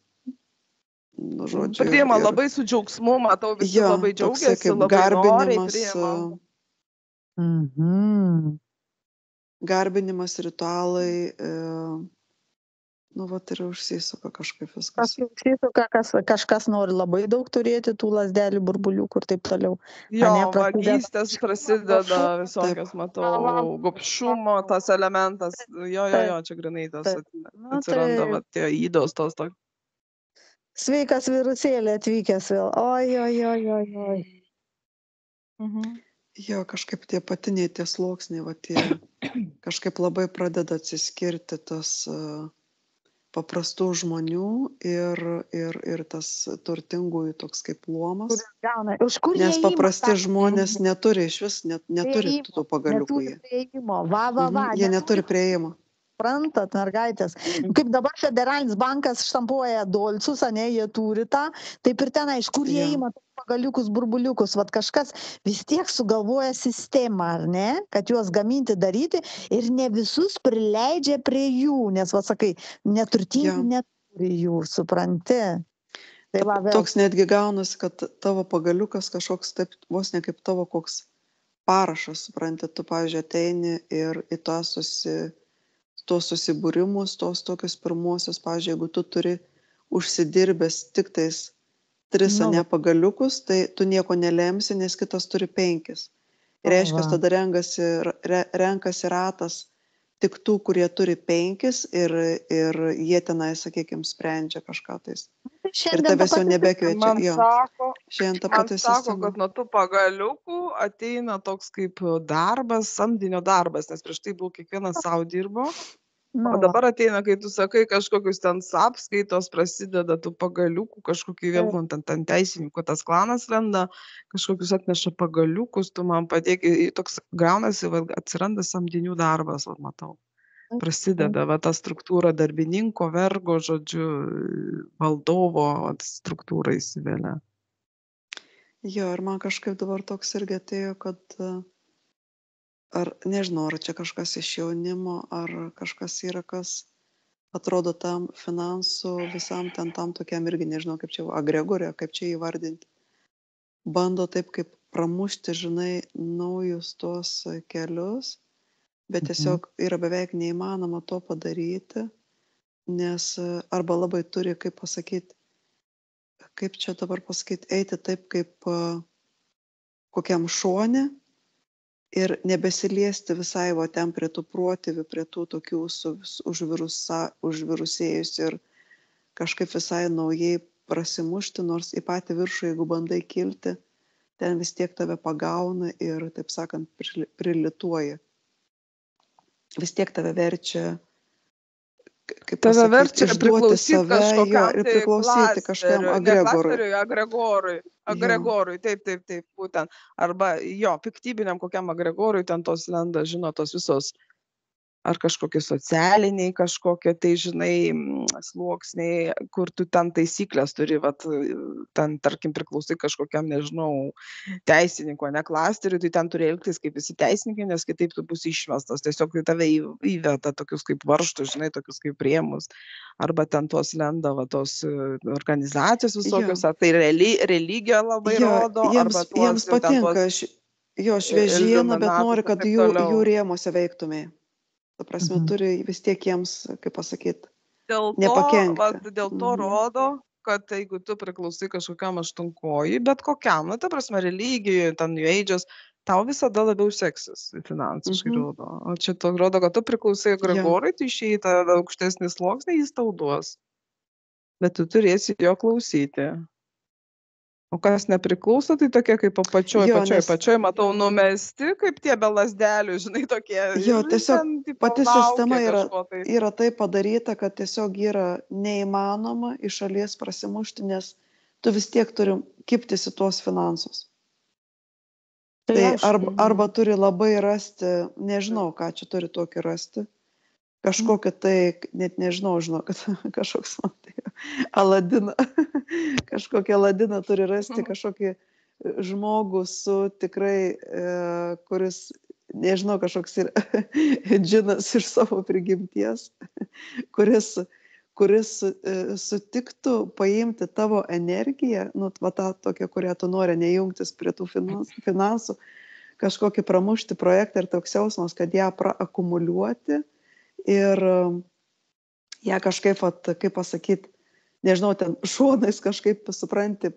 priima labai su džiaugsmu, matau, visi labai džiaugiasi, labai noriai priima. Garbinimas, ritualai, yra užsisuka kažkaip viskas. Kažkas nori labai daug turėti tų lasdelių, burbuliukų ir taip toliau. Jo, vagystės prasideda visokios, matau, gobšumo, tas elementas, jo, čia grinai tas atsiranda, tie įdos tos tokios. Sveikas virusėlė atvykęs vėl. Oi. Jo, kažkaip tie patiniai, tie sluoksniai, tie kažkaip labai pradeda atsiskirti tas paprastų žmonių ir tas turtingųjų toks kaip luomas. Nes paprasti žmonės neturi iš vis, neturi tų pagaliukų. Jie neturi prieimo. Suprantat, mergaitės. Kaip dabar federalinis bankas štampuoja dolcus, jie turi tą, taip ir ten, iš kur jie ima pagaliukus, burbuliukus, kažkas vis tiek sugalvoja sistemą, ar ne, kad juos gaminti, daryti ir ne visus prileidžia prie jų, nes, sakai, neturtingi neturi jų, supranti. Toks netgi gaunasi, kad tavo pagaliukas kažkoks, taip, vos ne kaip tavo koks parašas, supranti, tu, pavyzdžiui, ateini ir į tuos susibūrimus, tos tokius pirmuosius, pavyzdžiui, jeigu tu turi užsidirbęs tik tais 3 pagaliukus, tai tu nieko nelemsi, nes kitas turi 5. Reiškia, tada renkasi ratas tik tų, kurie turi 5 ir jie tenai, sakykime, sprendžia kažką tais. Ir tavęs jau nebekviečia. Man sako, kad nuo tų pagaliukų ateina toks kaip darbas, samdinio darbas, nes prieš tai buvo kiekvienas savo dirbo O dabar ateina, kai tu sakai, kažkokius ten apskaitos prasideda, tų pagaliukų, kažkokį vėl ten teisininkų tas klanas lenda, kažkokius atneša pagaliukus, tu man padėk, toks gaunasi, atsiranda samdinių darbas, matau. Prasideda ta struktūra darbininko, vergo, žodžiu, valdovo struktūra įsivelia. Jo, ir man kažkaip dabar toks irgi atėjo, kad ar nežinau, ar čia kažkas iš jaunimo, ar kažkas yra, kas atrodo tam finansų visam ten tam tokiam irgi, nežinau, kaip čia agregorė, kaip čia įvardinti. Bando taip kaip pramušti, žinai, naujus tuos kelius, bet tiesiog yra beveik neįmanoma to padaryti, nes arba labai turi, kaip pasakyti, kaip čia dabar pasakyti, eiti taip kaip kokiam šone ir nebesiliesti visai ten prie tų protėvių, prie tų tokių užvirusėjusių ir kažkaip visai naujai prasimušti, nors į patį viršų, jeigu bandai kilti, ten vis tiek tave pagauna ir, taip sakant, prilituoja. Vis tiek tave verčia, kaip tave pasakyti, verčia išduoti save priklausyti ir priklausyti kažkam agregorui. Agregorui, taip, būtent. Arba jo, piktybiniam kokiam agregorui ten tos lenda, žino, tos visos, ar kažkokie socialiniai, kažkokie, tai žinai, sluoksniai, kur tu ten taisyklės turi, ten, tarkim, priklausai kažkokiam, nežinau, teisininko, ne klasteriui, tai ten turi elgtis kaip visi teisininkai, nes kitaip tu būsi išmestas. Tiesiog tave įveda tokius kaip varžtus, žinai, tokius kaip rėmus. Arba ten tos lenda, tos organizacijos visokios, ar tai religija labai rodo, arba tuos... Jiems patinka šviežiena, bet nori, kad jų rėmuose veiktumai. Ta prasme, turi vis tiek jiems, kaip pasakyti, nepakenkti. Dėl to rodo, kad jeigu tu priklausai kažkokiam aštunkojui, bet kokiam, ta prasme, religijoje, ten New Age'as, tau visada labiau seksis finansiškai rodo. O čia to rodo, kad tu priklausai agregorui, tai išėjai tą aukštesnį sluoksnį, jis tau duos. Bet tu turėsi jo klausyti. O kas nepriklauso, tai tokie kaip pačioj, matau, numesti, kaip tie be lasdelių, žinai, tokie. Jo, tiesiog pati sistema yra taip padaryta, kad tiesiog yra neįmanoma iš šalies prasimušti, nes tu vis tiek turi kiptis į tuos finansus. Tai arba turi labai rasti, nežinau, ką čia turi tokį rasti, kažkokį tai, net nežinau, kad kažkoks man tai Aladiną, kažkokį Aladiną turi rasti, kažkokį žmogų su tikrai, kuris, nežinau, kažkoks yra džinas iš savo prigimties, kuris sutiktų paimti tavo energiją, tą tokią, kurią tu nori nejungtis prie tų finansų, kažkokį pramušti projektą ir toks jausmas, kad ją praakumuliuoti ir ją kažkaip, kaip pasakyti, nežinau, ten šonais kažkaip, supranti,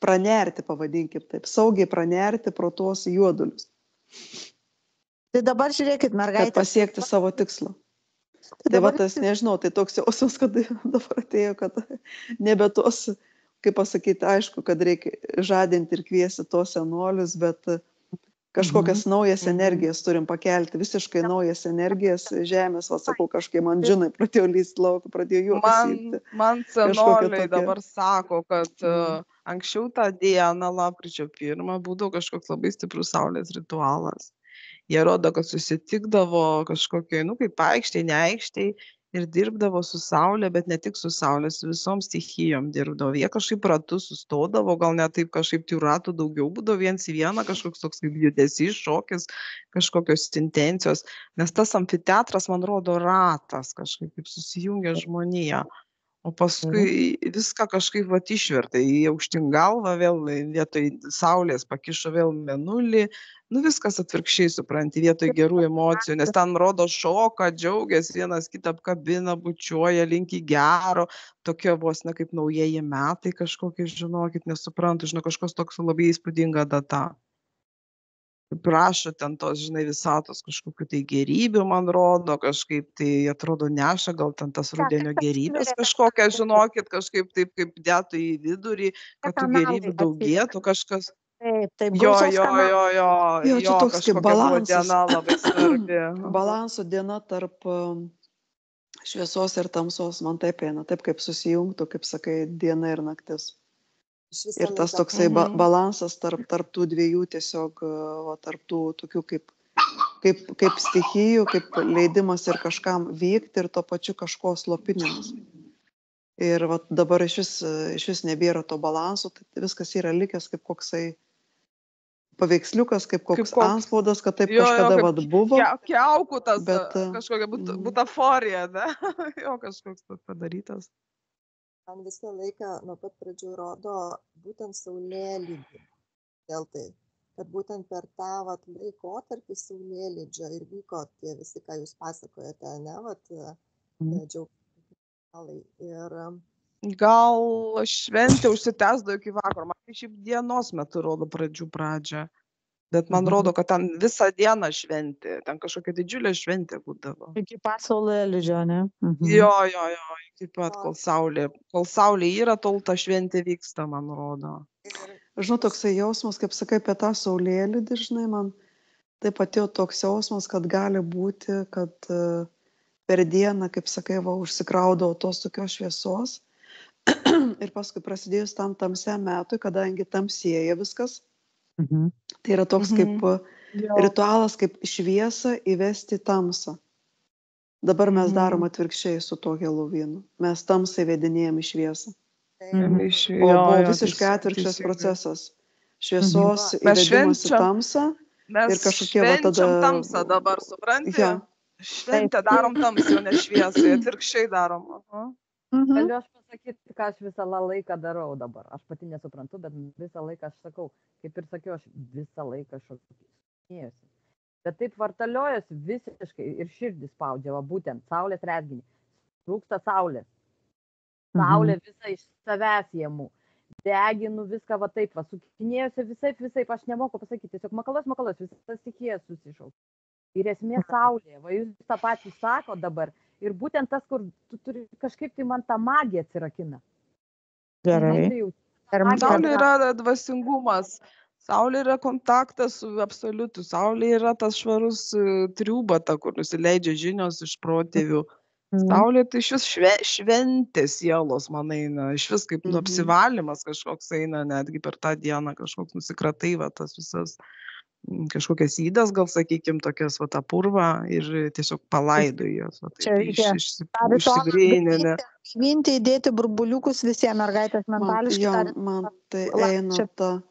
pranerti, pavadinkim taip, saugiai pranerti pro tuos juodulius. Tai dabar žiūrėkit, mergaitė. Kad pasiekti savo tikslą. Tai tas, nežinau, tai toks jausmas, kad dabar atėjo, kad nebe tos, kaip pasakyti, aišku, kad reikia žadinti ir kviesti tos senolius, bet kažkokias naujas energijas turim pakelti, visiškai naujas energijas žemės, sakau, kažkaip man džinai pradėjo lysti laukų, pradėjo juokas. Man senoliai dabar sako, kad anksčiau tą dieną, lapkričio 1, būdavo kažkoks labai stiprus saulės ritualas. Jie rodo, kad susitikdavo kažkokiai, kaip aikštėj, ne aikštėj, ir dirbdavo su saulė, bet ne tik su saulė, su visom stichijom dirbdavo. Jie kažkaip ratu sustodavo, gal net taip kažkaip tų ratų daugiau būdavo, viens į vieną, kažkoks toks kaip judesys, šokis, kažkokios intencijos. Nes tas amfiteatras, man rodo, ratas kažkaip kaip susijungia žmonija. O paskui viską kažkaip išvertė į aukštyn galvą, vėl vietoj saulės pakišo vėl mėnulį. Viskas atvirkščiai, supranti, vietoj gerų emocijų, nes ten rodo šoką, džiaugiasi, vienas kitą apkabina, bučiuoja, linki gero, tokie vos ne kaip naujieji metai kažkokie, žinokit, nesuprantu, kažkoks toks labai įspūdinga data. Prašo ten tos, visatos kažkokių tai gerybių, man rodo, kažkaip tai atrodo neša, gal ten tas rudenio gerybės kažkokia, žinokit, kažkaip taip kaip dėtų į vidurį, kad tų gerybių daugėtų kažkas. Taip, Jo, čia toks kaip balansas. Diena labai svarbi. Balanso diena tarp šviesos ir tamsos man taip eina, taip kaip susijungtų, kaip sakai, diena ir naktis. Ir tas toksai balansas tarp tų dviejų tiesiog, tarp tų tokių kaip stichijų, kaip leidimas ir kažkam vykti ir to pačiu kažko slopinimas. Ir dabar iš vis nebėra to balanso, tai viskas yra likęs kaip koksai paveiksliukas, kaip koks antspaudas, kad taip kažkada buvo. Kiaukų tas kažkokia butaforija, ne? Jo, kažkoks padarytas. Man visą laiką nuo pat pradžių rodo būtent saulėlydį. Dėl tai, kad būtent per tą laikotarpį saulėlydžio ir vyko tie visi, ką jūs pasakojate, ne, džiaugsmai. Ir gal šventė užsitęsdavo iki vakaro, man šiaip dienos metu rodo pradžią. Bet man rodo, kad ten visą dieną šventė, ten kažkokia didžiulė šventė būdavo. Iki pat saulėlydžio, ne? Jo, iki pat, kol saulė yra, tol ta šventė vyksta, man rodo. Žinau, toksai jausmas, kaip sakai, apie tą saulėlydį, žinai, man taip atėjo toks jausmas, kad gali būti, kad per dieną, kaip sakai, užsikraudavo tos tokios šviesos ir paskui prasidėjus tam tamsiam metui, kadangi tamsėja viskas, tai yra toks kaip ritualas, kaip šviesą įvesti tamsą. Dabar mes darom atvirkščiai su to Helovynu. Mes tamsai vedinėjam į šviesą. O buvo visiškai atvirkščias procesas. Šviesos įvedimas į tamsą. Mes švenčiam tamsą dabar, supranti? Šventę darom tamsą, o ne šviesą. Atvirkščiai darom. Galiu aš pasakyti, ką aš visą laiką darau dabar. Aš pati nesuprantu, bet visą laiką aš sakau, kaip ir sakiau, aš visą laiką šokinėjusi. Bet taip vartaliojusi visiškai ir širdį spaudžia, būtent saulės rezginį. Trūksta saulės. Saulė visą iš savęs jėmų. Deginu viską taip, sukinėjusi visaip, aš nemoku pasakyti. Tiesiog makalas, visas stichijas susišauk. Ir esmė saulė. Jūs tą patį sako dabar. Ir būtent tas, kur tu turi kažkaip, tai man tą magiją atsirakina. Gerai. Saulė yra dvasingumas. Saulė yra kontaktas su absoliutu. Saulė yra tas švarus triūbata, kur nusileidžia žinios iš protėvių. Saulė tai šis šventės sielos man eina. Iš vis kaip apsivalymas kažkoks eina, netgi per tą dieną kažkoks nusikratai, tas visas kažkokias įdas, gal sakykim, tokias tą purvą ir tiesiog palaidoji jos. Čia reikia išsigrynė. Švinti įdėti burbuliukus visiems mergaitės mentališkai. Man tai eina ta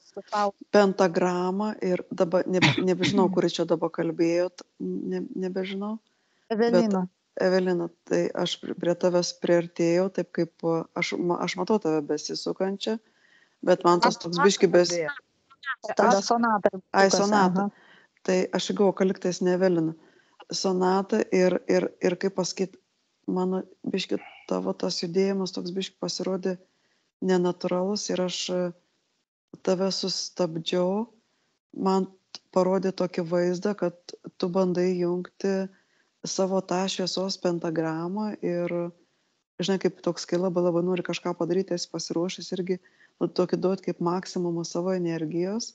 pentagrama ir dabar, nebežinau, kuri čia dabar kalbėjot, nebežinau. Evelina, tai aš prie tavęs priartėjau, taip kaip aš matau tave besisukančią, bet man tas toks biški Tada Sonata. Sonata. Tai aš įgau, kaliktais ne Evelina. Sonata ir kaip pasakyt, mano biški tavo tas judėjimas toks biški pasirodė nenatūralus ir aš tave sustabdžiau. Man parodė tokį vaizdą, kad tu bandai jungti savo tą šviesos pentagramą ir, žinai, kaip toks, kai labai nori kažką padaryti, esi pasiruošęs irgi tokį duoti kaip maksimumą savo energijos.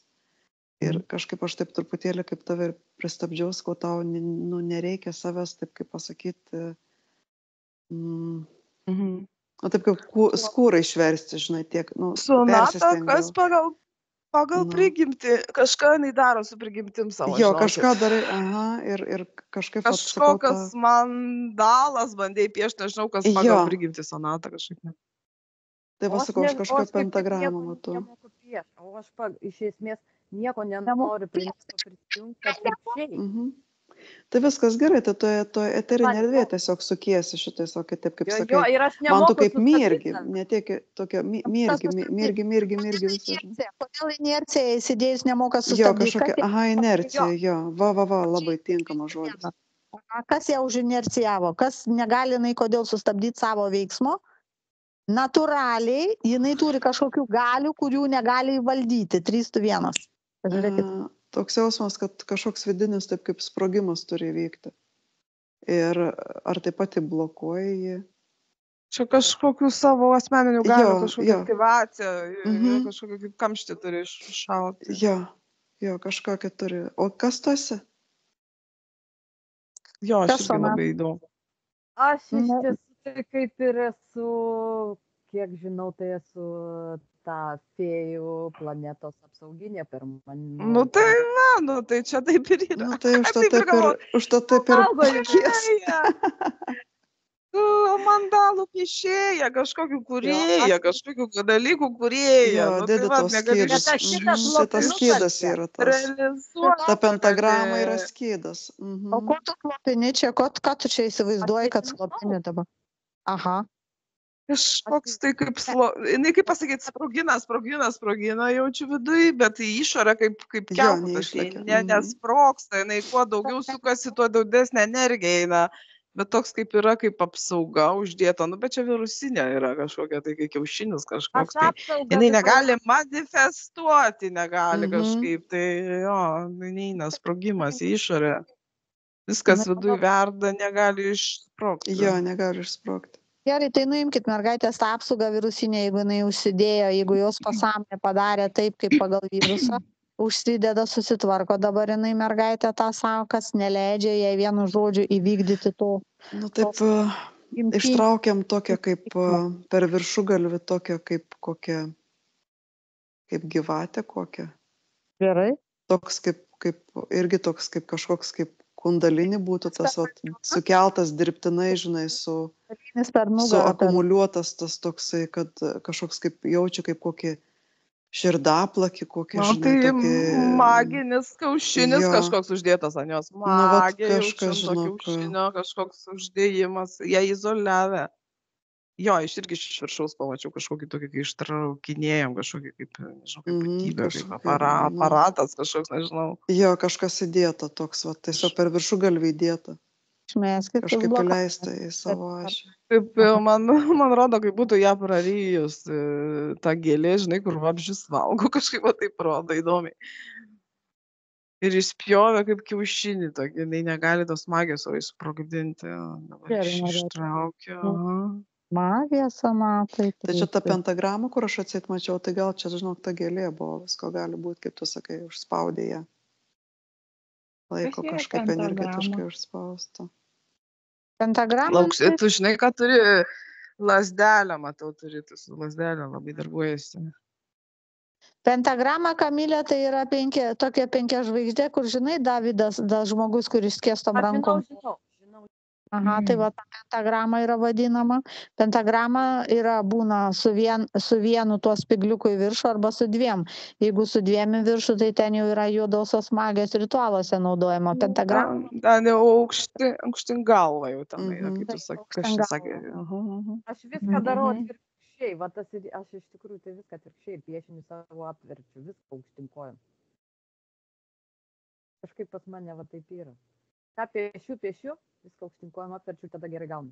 Ir kažkaip aš taip truputėlį kaip tave ir pristabdžiau, ko tau nereikia savęs, taip kaip pasakyti, taip kaip skūrą išversti, žinai, tiek, Sonata, kas pagal prigimtį, kažką jinai daro su prigimtim savo. Jo, kažką darai, ir kažkaip kažkokias mandalas bandėjai piešti, nežinau, kas pagal prigimtį Sonata kažkaip. Tai sakau, aš kažką pentagramą matau. O aš iš esmės nieko nenoriu prisijungti atvirkščiai. Tai viskas gerai, tai tu eterinė erdvė tiesiog sukiesi šitai, taip kaip sakai. Man tu kaip mirgi, ne tiek tokia mirgi visą. Kodėl inercija įsidėjus nemoka sustabdyti? Jo, kažkokia, inercija, jo, labai tinkamas žodis. Kas ją užinercijavo, kas negali kodėl sustabdyti savo veiksmo? Natūraliai jinai turi kažkokių galių, kurių negali įvaldyti. 3-1. Toks jausmas, kad kažkoks vidinis taip kaip sprogimas turi vykti. Ir ar taip pat blokuoja jį? Čia kažkokių savo asmeninių galių, kažkokią aktyvaciją, kažkokią kaip kamštį turi iššauti. Jo, kažkokią turi. O kas tu esi? Jo, aš irgi labai įdomu. Aš iš Na, tiesų tai kaip ir esu, kiek žinau, tai esu ta fėjų planetos apsauginė per Nu tai va, nu tai čia taip ir yra. Nu, tai Taip ir galvoju, užtat taip ir Saugojimą. pakies. mandalų piešėja, kažkokių kūrėja, kažkokių dalykų kūrėja. Jo, Nu, tai dedi va, tos negali skydus. Bet tas šitas Tai tas lopinukas skydas čia. yra tas. realizuoti. Ta pentagrama yra skydas. o ko tu slopini čia, ką tu čia įsivaizduoji, kad nežinau. slopini dabar? Aha. Kažkoks tai kaip, jinai kaip pasakyti, sprogina, jaučiu viduje, bet į išorę kaip Jo, kelputas, neišlekia. nesprogsta, jinai kuo daugiau sukasi, tuo didesnė energija eina. Bet toks kaip yra, kaip apsauga uždėta, nu, bet čia virusinė yra kažkokia, tai kaip kiaušinis kažkoks. Tai jinai negali manifestuoti, negali kažkaip, tai jo, neina sprogimas į išorę. Viskas viduje verda, negali išsprogti. Jo, negali išsprogti. Gerai, tai nuimkit mergaitės tą apsaugą virusinę, jeigu jinai užsidėjo, jeigu jos pasąmonė padarė taip, kaip pagal virusą, užsideda, susitvarko dabar jinai mergaitė tą savo, kas neleidžia jai vienu žodžiu įvykdyti to. Nu, taip ištraukiam tokią kaip per viršugalvį, tokią kaip kokią, kaip gyvatę kokią. Gerai. Toks irgi toks kaip kažkoks kaip kundalini būtų tas sukeltas dirbtinai, žinai, su akumuliuotas tas toksai, kad kažkoks kaip jaučia kaip kokį širdaplakį, kokį, žinai, tokį... Maginis kiaušinis kažkoks uždėtas ant jos. Magija, kiaušinio kažkoks uždėjimas, ją izoliavę. Jo, irgi iš viršaus pamačiau kažkokį tokį, kai ištraukinėjom, kažkokį kaip, nežinau, kaip patybė, kaip aparatas kažkoks, nežinau. Jo, kažkas įdėta toks, va, tiesiog per viršugalvį įdėta. Kažkaip įleista į savo ašį. Taip, man rodo, kaip būtų ją prarijus tą gėlė, žinai, kur vabzdžius valgo, kažkaip taip rodo įdomiai. Ir išspjovė kaip kiaušinį tokį, jinai negali tos magijos savo įsprogdinti. Dabar ištraukiu. Magija sonatai. Tai čia ta pentagrama, kur aš atseit mačiau, tai gal čia, žinok, ta gėlė buvo, visko gali būti, kaip tu sakai, užspaudė ją. Laiko kažkaip energetiškai užspausta. Pentagrama. Tu žinai, ką turi lasdelę, matau, turi, tu su lasdelė labai darbuojasi. Pentagrama, Kamilė, tai yra tokia 5 žvaigždė, kur, žinai, Davidas, žmogus, kuris skėstom rankom. Žinau. Aha, tai va, pentagrama yra vadinama. Pentagrama būna su vienu tuo spigliuku į viršų arba su 2. Jeigu su 2 į viršų, tai ten jau yra juodosios magijos ritualuose naudojama pentagrama. Ten jau aukštin galva jau ten, kaip tu sakė. Aš viską darau atvirkščiai, va tas ir aš iš tikrųjų tai viską atvirkščiai piešinį savo apverčiu, viską aukštin kojom. Kažkaip pas mane va taip yra. Ką piešiu, viską aukštinkojom apverčiu, tada gerai gaunu.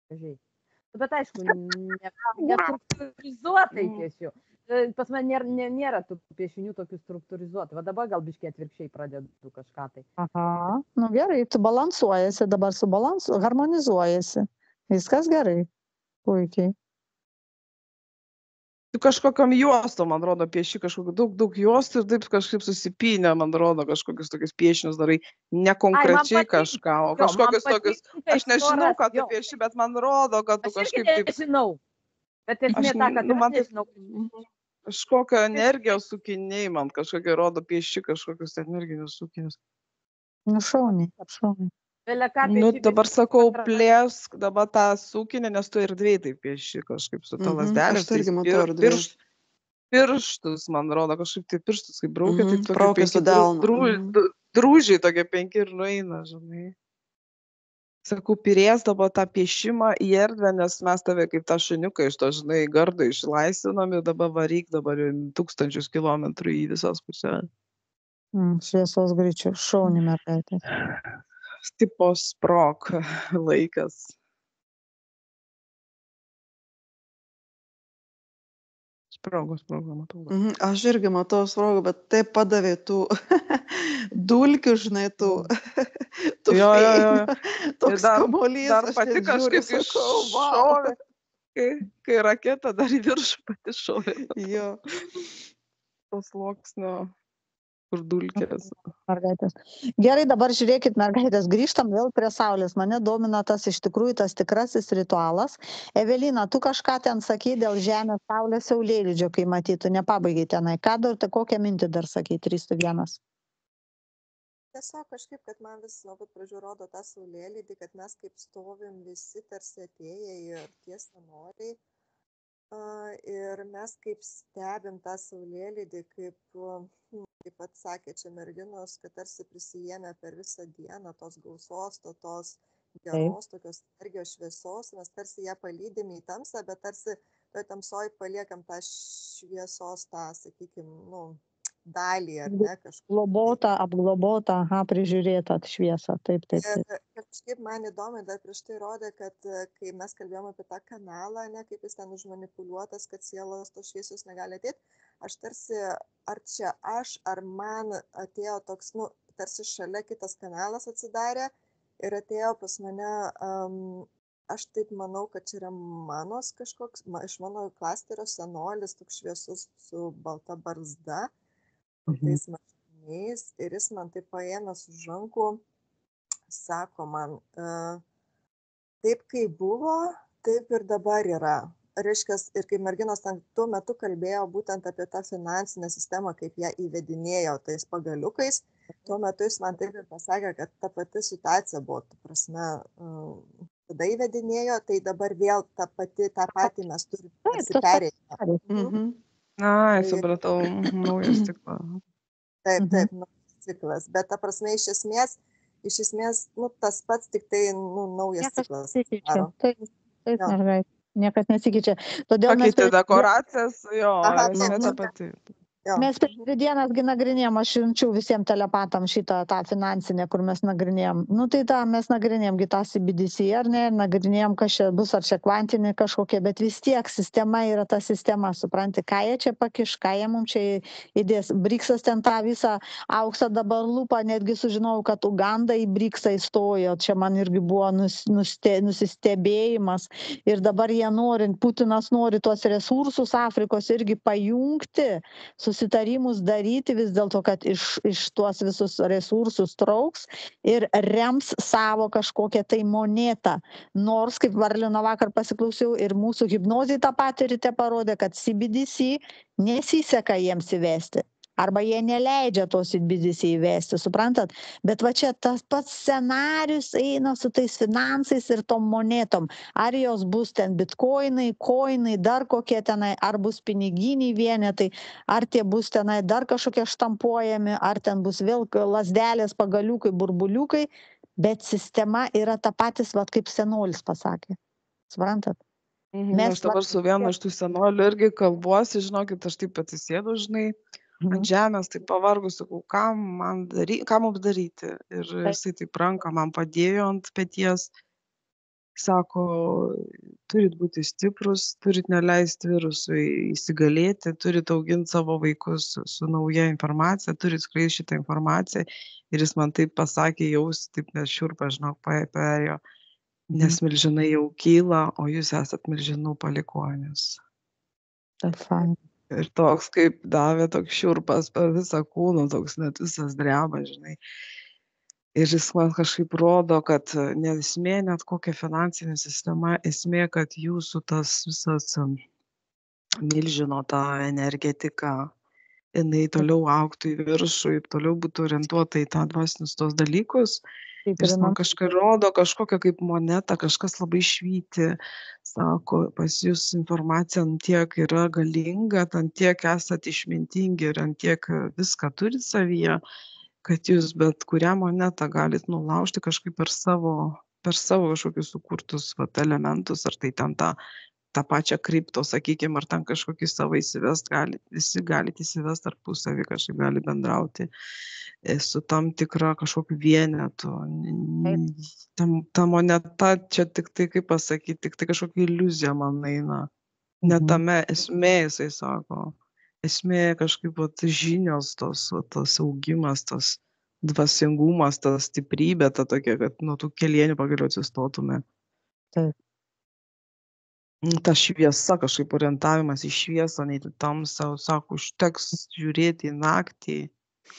Gražiai. Bet aišku, nestruktūrizuotai piešiu. Pas mane nėra tų piešinių tokių struktūrizuotų. Va dabar gal biškiai atvirkščiai pradedu kažką tai. Aha, nu gerai, tu balansuojasi, dabar harmonizuojasi. Viskas gerai. Puikiai. Tu kažkokiam juostom, man rodo, pieši kažkokiu daug juostų ir taip kažkaip susipynę, man rodo, kažkokius tokius piešinius darai, nekonkrečiai kažką, o kažkokius tokius, aš nežinau, ką tu pieši, bet man rodo, kad tu kažkaip taip... Aš nežinau, bet esmė ta, kad aš nežinau. Kažkokią energiją sukiniai, man kažkokia rodo, pieši kažkokius energinius sukinius. Nu šauniai. Nu, dabar sakau, plėsk dabar tą sukinę, nes tu erdvėj taip pieši kažkaip su ta lasdelė. Aš tai irgi matau erdvėj. Pirštus, man rodo, kažkaip tai pirštus, kaip braukia, tai tokie 5 drūžiai tokie 5 ir nueina, žinai. Sakau, pirės dabar tą piešimą į erdvę, nes mes tave kaip tą šuniuką iš to, žinai, gardą išlaisvinom ir dabar varyk dabar 1000 kilometrų į visas pusės. Šviesos greičiu, šauni mergaitė. Tipo sprog laikas. Sprogą, matau. Aš irgi matau sprogą, bet taip padavė tų dulkių, žinai, tų Jo. toks kamuolys. Dar pati kažkaip iššovė. Kai raketa dar į viršų pati šovė. Jo. To sluoksnio. kur dulkės. Mergaitės. Gerai, dabar žiūrėkit, mergaitės, grįžtam vėl prie Saulės. Mane domina tas iš tikrųjų tas tikrasis ritualas. Evelina, tu kažką ten sakei dėl Žemės Saulės saulėlydžio, kai matytų, nepabaigai tenai. Ką dar, tai kokią mintį dar sakei, 3-1? Tiesiog kažkaip, kad man vis nuo pat pradžių rodo tą saulėlydį, kad mes kaip stovim visi tarsi atėję ir tie senoliai. Ir mes kaip stebim tą saulėlydį, kaip pat sakė čia merginos, kad tarsi prisijėmė per visą dieną tos gausos, tos geros, tokios energijos šviesos, mes tarsi ją palydim į tamsą, bet tarsi toj tamsoj paliekam tą šviesos, tą, sakykime, dalį, ar ne, kažkaip. Apglobota, prižiūrėta šviesa, taip. Ir kažkaip man įdomu, dar prieš tai rodė, kad kai mes kalbėjome apie tą kanalą, ne, kaip jis ten užmanipuliuotas, kad sielos tos šviesios negali ateiti, aš tarsi, ar čia ar man atėjo toks, tarsi šalia kitas kanalas atsidarė ir atėjo pas mane, aš taip manau, kad čia yra manos kažkoks, iš mano klasterio senolis, toks šviesus su balta barzda, tais marškiniais, ir jis man taip paėmęs už rankų, sako man, taip kaip buvo, taip ir dabar yra. Reiškia, ir kai merginos tuo metu kalbėjo būtent apie tą finansinę sistemą, kaip ją įvedinėjo tais pagaliukais, tuo metu jis man taip ir pasakė, kad ta pati situacija buvo, ta prasme, tada įvedinėjo, tai dabar vėl tą patį mes turime perėti. Supratau, naujas ciklas. Taip, naujas ciklas, bet ta prasme, iš esmės, tas pats, tik tai, naujas ciklas. Taip, mergaitė, niekas nesikeičia. Pakeitė dekoracijas, esmė ta pati. Mes per 2 dienas nagrinėjom, aš siunčiu visiems telepatam šitą tą finansinę, kur mes nagrinėjom. Tai mes nagrinėjom tą CBDC, ar ne, nagrinėjom, kas čia bus, ar čia kvantinė kažkokia, bet vis tiek sistema yra ta sistema, supranti, ką jie čia pakiš, ką jie mums čia įdės. Briksas ten tą visą auksą dabar lūpą, netgi sužinojau, kad Uganda į Briksą įstojo, čia man irgi buvo nusistebėjimas. Ir dabar jie Putinas nori tuos resursus Afrikos irgi pajungti, susitarimus daryti vis dėlto, kad iš tuos visus resursus trauks ir rems savo kažkokią tai monetą. Nors, kaip Varlino vakar pasiklausiau, ir mūsų hipnozai tą patirtį parodė, kad CBDC nesiseka jiems įvesti. Arba jie neleidžia tos CBDC įvesti, suprantat? Bet va čia tas pats scenarius eina su tais finansais ir tom monetom. Ar jos bus ten bitkoinai, koinai, dar kokie tenai, ar bus piniginiai vienetai, ar tie bus tenai dar kažkokie štampuojami, ar ten bus vėl lasdelės, pagaliukai, burbuliukai, bet sistema yra ta patys, kaip senolis pasakė. Suprantat? Aš dabar su vienu iš tų senolių irgi kalbuosi, žinokit, aš taip atsisėdu, ant žemės, taip pavargus, sakau, ką mums daryti. Ir jisai taip ranką man padėjo ant peties. Sako, turit būti stiprus, turit neleisti virusui įsigalėti, turit auginti savo vaikus su nauja informacija, turit skleisti šitą informaciją. Ir jis man taip pasakė, jausi, taip nes šiurpa, perėjo, nes milžinai jau kyla, o jūs esat milžinų palikuonis. Ir toks, kaip davė toks šiurpas per visą kūną, toks net visas dreba, Ir jis man kažkaip rodo, kad ne esmė net kokia finansinė sistema, esmė, kad jūsų tas visas milžino ta energetika, jinai toliau augtų į viršų ir toliau būtų orientuota į tą dvasinius tos dalykus. Ir jis man kažką rodo, kažkokią kaip monetą, kažkas labai švyti, sako, pas jūs informacija tiek yra galinga, tiek esat išmintingi ir tiek viską turit savyje, kad jūs bet kurią monetą galit nulaužti kažkaip per savo kažkokius sukurtus elementus, ar tai ten tą pačią kripto, sakykime, ar ten kažkokį savo įsivest, visi galite įsivest tarpusavį, kažkaip gali bendrauti su tam tikra kažkokiu vienetu. Ta moneta, čia tik tai, kaip pasakyti, tik tai kažkokia iliuzija man eina. Ne tame esmė, jisai sako. Esmė kažkaip žinios, tas augimas, tas dvasingumas, ta stiprybė, ta tokia, kad nuo tų kelienių pagaliau atsistotume. Taip. Ta šviesa, kažkaip orientavimas į šviesą, ne į tamsą, sako, užteks žiūrėti į naktį,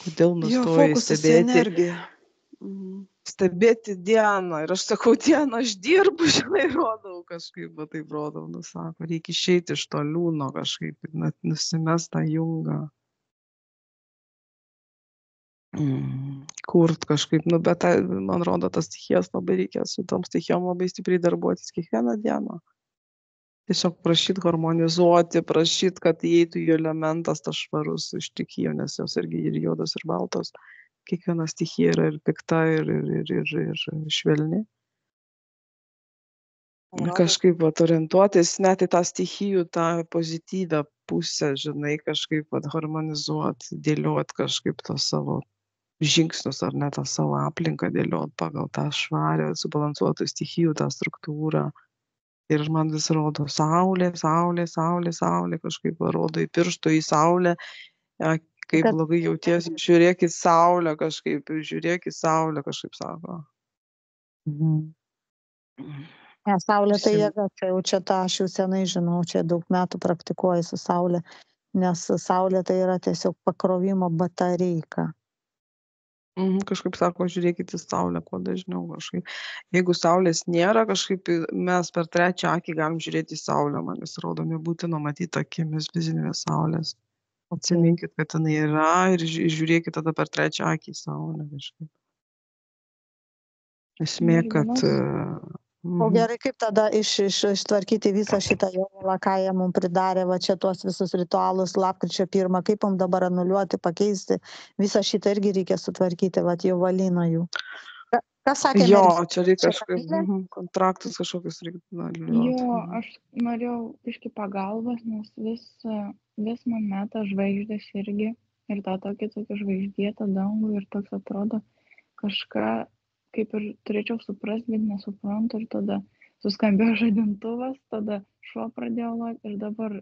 Kodėl Jo, nustojai fokusas į stebėti, energiją. stebėti dieną. Ir aš sakau, dieną aš dirbu, žinai, rodau kažkaip, bet taip rodau, sako, reikia išeiti iš to liūno kažkaip, net nusimest tą jungą. Kurt kažkaip, bet man rodo, tas stichijas labai reikia su tom stichijom labai stipriai darbuotis kiekvieną dieną. Tiesiog prašyti harmonizuoti, prašyti, kad įeitų į elementas tas švarus iš stichijų, nes jos irgi ir juodos, ir baltos. Kiekviena stichija yra ir pikta, ir švelni. Kažkaip orientuotis net į tą stichijų, tą pozityvę pusę, žinai, kažkaip harmonizuoti, dėlioti kažkaip to savo žingsnius ar net tą savo aplinką dėlioti pagal tą švarę, subalansuotų stichijų, tą struktūrą. Ir man vis rodo saulė, kažkaip rodo į pirštų į saulę, kaip blogai jautiesi, žiūrėk į saulę kažkaip, sako. Ne, saulė tai jėga, čia tą aš jau senai žinau, čia daug metų praktikuoju su saulė, nes saulė tai yra tiesiog pakrovimo batareika. Kažkaip sako, žiūrėkit į saulę kuo dažniau kažkaip. Jeigu saulės nėra, kažkaip mes per trečią akį galim žiūrėti į saulę, man vis rodo, nebūtina matyti akimis fizinės saulės. Atsiminkit, kad jinai yra ir žiūrėkit tada per trečią akį į saulę kažkaip. Esmė, kad... O gerai, kaip tada ištvarkyti visą šitą jovalą, ką jie mums pridarė, va čia tuos visus ritualus lapkričio 1, kaip mums dabar anuliuoti, pakeisti, visą šitą irgi reikia sutvarkyti, va jovalino jų. Kas sakė? Jo, čia reikia kažkaip, kontraktus kažkokius reikia anuliuoti. Jo, aš norėjau iški pagalbos, nes vis man meta žvaigždės irgi ir tą tokį žvaigždėtą dangų ir toks atrodo kažką kaip ir turėčiau suprasti, bet nesuprantu, ir tada suskambėjo žadintuvas, tada šuo pradėjo loti ir dabar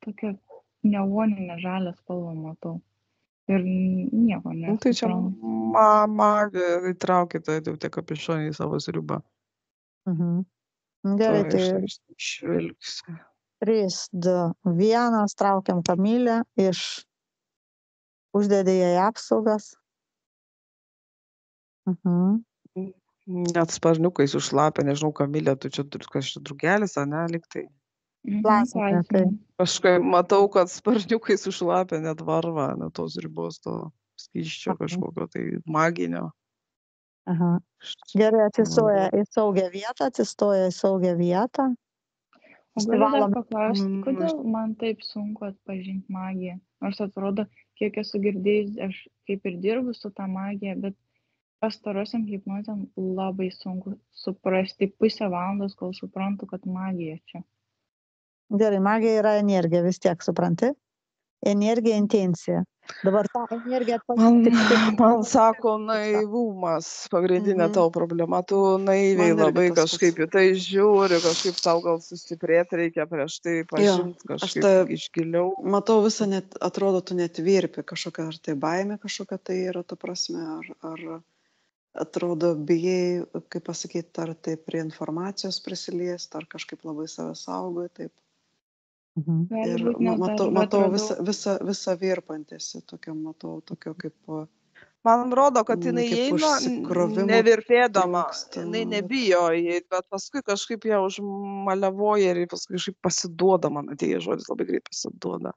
tokia neoninė žalia spalva matau. Ir nieko nesuprantu. Tai čia magą įtraukite jau tie kapišonai į savo sriubą. Gerai, tai išvilgsi. 3, 2, 1, traukiam Kamilę uždedė jai apsaugas. Net sparniukais užšlapę, nežinau, Kamilė, tu čia kažkas drugelis, ne, liktai? Kažkaip matau, kad sparniukais užšlapę net varva, net tos ribos to skysčio kažkokio, tai maginio. Gerai, atsistoja į saugią vietą. O galiu dar paklausti, kodėl man taip sunku atpažinti magiją? Nors atrodo, kiek esu girdėjus, aš kaip ir dirbu su tą magiją, bet pastarosiam hipnozėm labai sunku suprasti, pusę valandos, kol suprantu, kad magija čia. Gerai, magija yra energija, vis tiek supranti? Energija, intencija. Dabar tą energiją atpažinti. Man sako, naivumas, pagrindinė tavo problema, tu naiviai labai kažkaip į tai žiūri, kažkaip tau gal sustiprėti reikia prieš tai pažinti kažkaip išgiliau. Matau visą, net atrodo, tu net virpi kažkokia, ar tai baimė kažkokia tai yra, ta prasme, ar atrodo, bijai, kaip pasakyti, ar tai prie informacijos prisiliesti, ar kažkaip labai save saugoji, taip. Ir matau visą virpantėsi, matau tokio kaip... Man rodo, kad jinai eina nevirpėdama, jinai nebijo, bet paskui kažkaip ją užmaliavoja ir paskui kažkaip pasiduoda, man atėjo žodis, labai greit pasiduoda.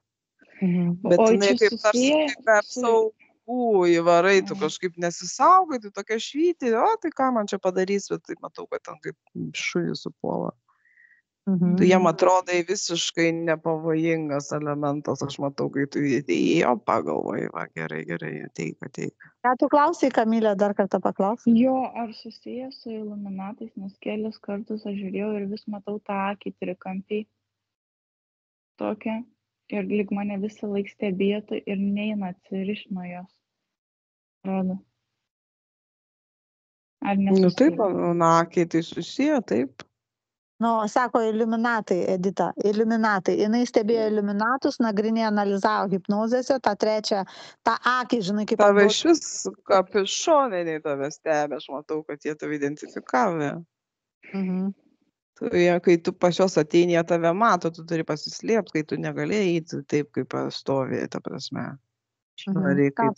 Bet jinai kaip tarsi kaip apsaugų įvarai, tu kažkaip nesisaugai, tu tokia švyti, o tai ką man čia padarys, bet tai matau, kad ten kaip šunį supuola. Tu jam atrodai visiškai nepavojingas elementas, aš matau, kai tu įėjo, pagalvoji, va, gerai, ateik. Ką tu klausai, Kamilė, dar kartą paklaus? Jo, ar susijęs su iluminatais, nes kelias kartus aš žiūrėjau ir vis matau tą akį trikampį tokią ir lyg mane visą laik stebėtų ir neina atsiriš nuo jos. Rodo. Ar nesusiję? Taip, akiai tai susiję, taip. Sako iliuminatai, Edita, iliuminatai. Jinai stebėjo iliuminatus, nagrinėjo, analizavo hipnozėse, tą trečią, tą akį, žinai, kaip... Tave iš vis kapišoniniai tave stebė, aš matau, kad jie tave identifikavę. Kai tu pas juos ateini, jie tave mato, tu turi pasislėpti, kai tu negalėjai eiti taip, kaip stovi, ta prasme. Švariai kaip.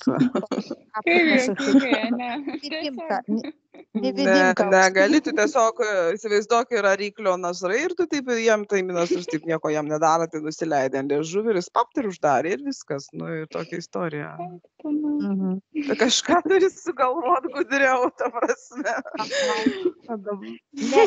Kaip juokingai, ne? Nevydimka, Tiesiog. nevydimka. Negali, tu tiesiog įsivaizduok, yra ryklio nasrai ir tu taip jam tai nasrus taip nieko jam nedaro, tai nusileidė ant liežuvį ir jis papt ir uždarė ir viskas. Nu, ir tokia istorija. Mhm. Tai kažką turi sugalvot gudriau, ta prasme. Ne,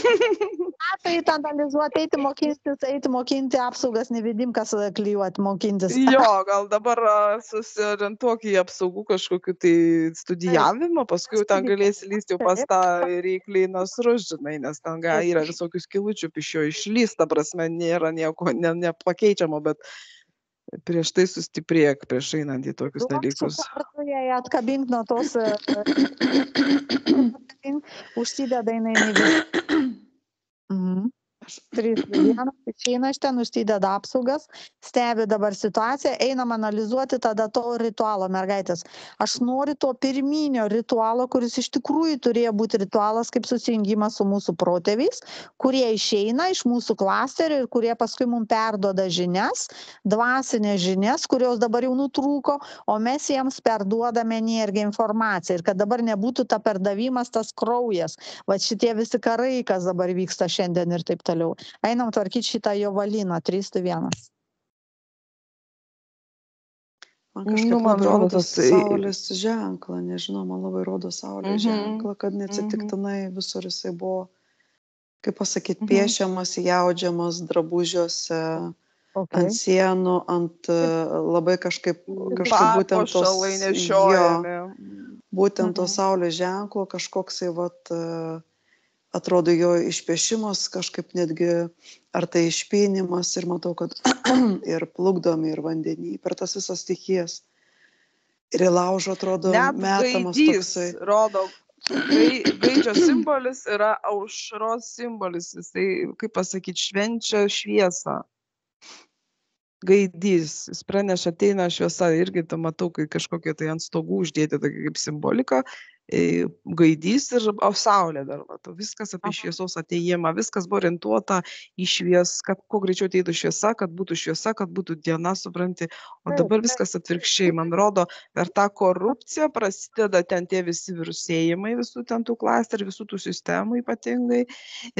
tai analizuoti, eiti mokinti apsaugas, nevydimkas klijuoti, mokintis. Jo, gal dabar susiorientuok į apsaugų kažkokiu tai studijavimą, paskui jau ten galėsi lysti jau pas tą ryklį nasrus, žinai, nes ten yra visokių skilučių iš jo išlys, ta prasme, nėra nieko nepakeičiamo, bet prieš tai sustiprėk, prieš einant į tokius dalykus. Jei atkabink nuo tos, užsideda jinai nevydimka. 3-1, išeina iš ten, užsideda apsaugas, stebi dabar situaciją, einam analizuoti tada to ritualo, mergaitės. Aš noriu to pirminio ritualo, kuris iš tikrųjų turėjo būti ritualas kaip susijungimas su mūsų protėviais, kurie išeina iš mūsų klasterio ir kurie paskui mums perduoda žinias, dvasinės žinias, kurios dabar jau nutrūko, o mes jiems perduodame energiją, informaciją. Ir kad dabar nebūtų ta perdavimas, tas kraujas. Va šitie visi karai, kas dabar vyksta šiandien ir taip toliau. Einam tvarkyti šitą jovalyną, 3-1. Man kažkaip labai rodo saulės ženklą, nežinau, man labai rodo saulės ženklą, kad neatsitiktinai visur jisai buvo, kaip pasakyti, piešiamas, jaudžiamas drabužiuose, ant sienų, ant labai kažkaip būtent to saulės ženklo, kažkoksai vat atrodo jo išpiešimas, kažkaip netgi ar tai išpynimas ir matau, kad ir plukdomi, ir vandenį, per tas visas stichijas. Ir į laužą atrodo metamas toksai. Rodo, gaidžio simbolis yra aušros simbolis, jisai, kaip pasakyti, švenčia šviesą. Gaidys, jis praneša, ateina šviesa, irgi tu matau, kai kažkokie tai ant stogų uždėti, tai kaip simbolika, gaidys ir saulė dar, viskas apie šviesos atėjimą, viskas buvo orientuota į šviesą, kad kuo greičiau ateitų šviesa, kad būtų diena, supranti, o dabar viskas atvirkščiai, man rodo, per tą korupciją prasideda ten tie visi virusėjimai, visų ten tų klasterių, visų tų sistemų ypatingai,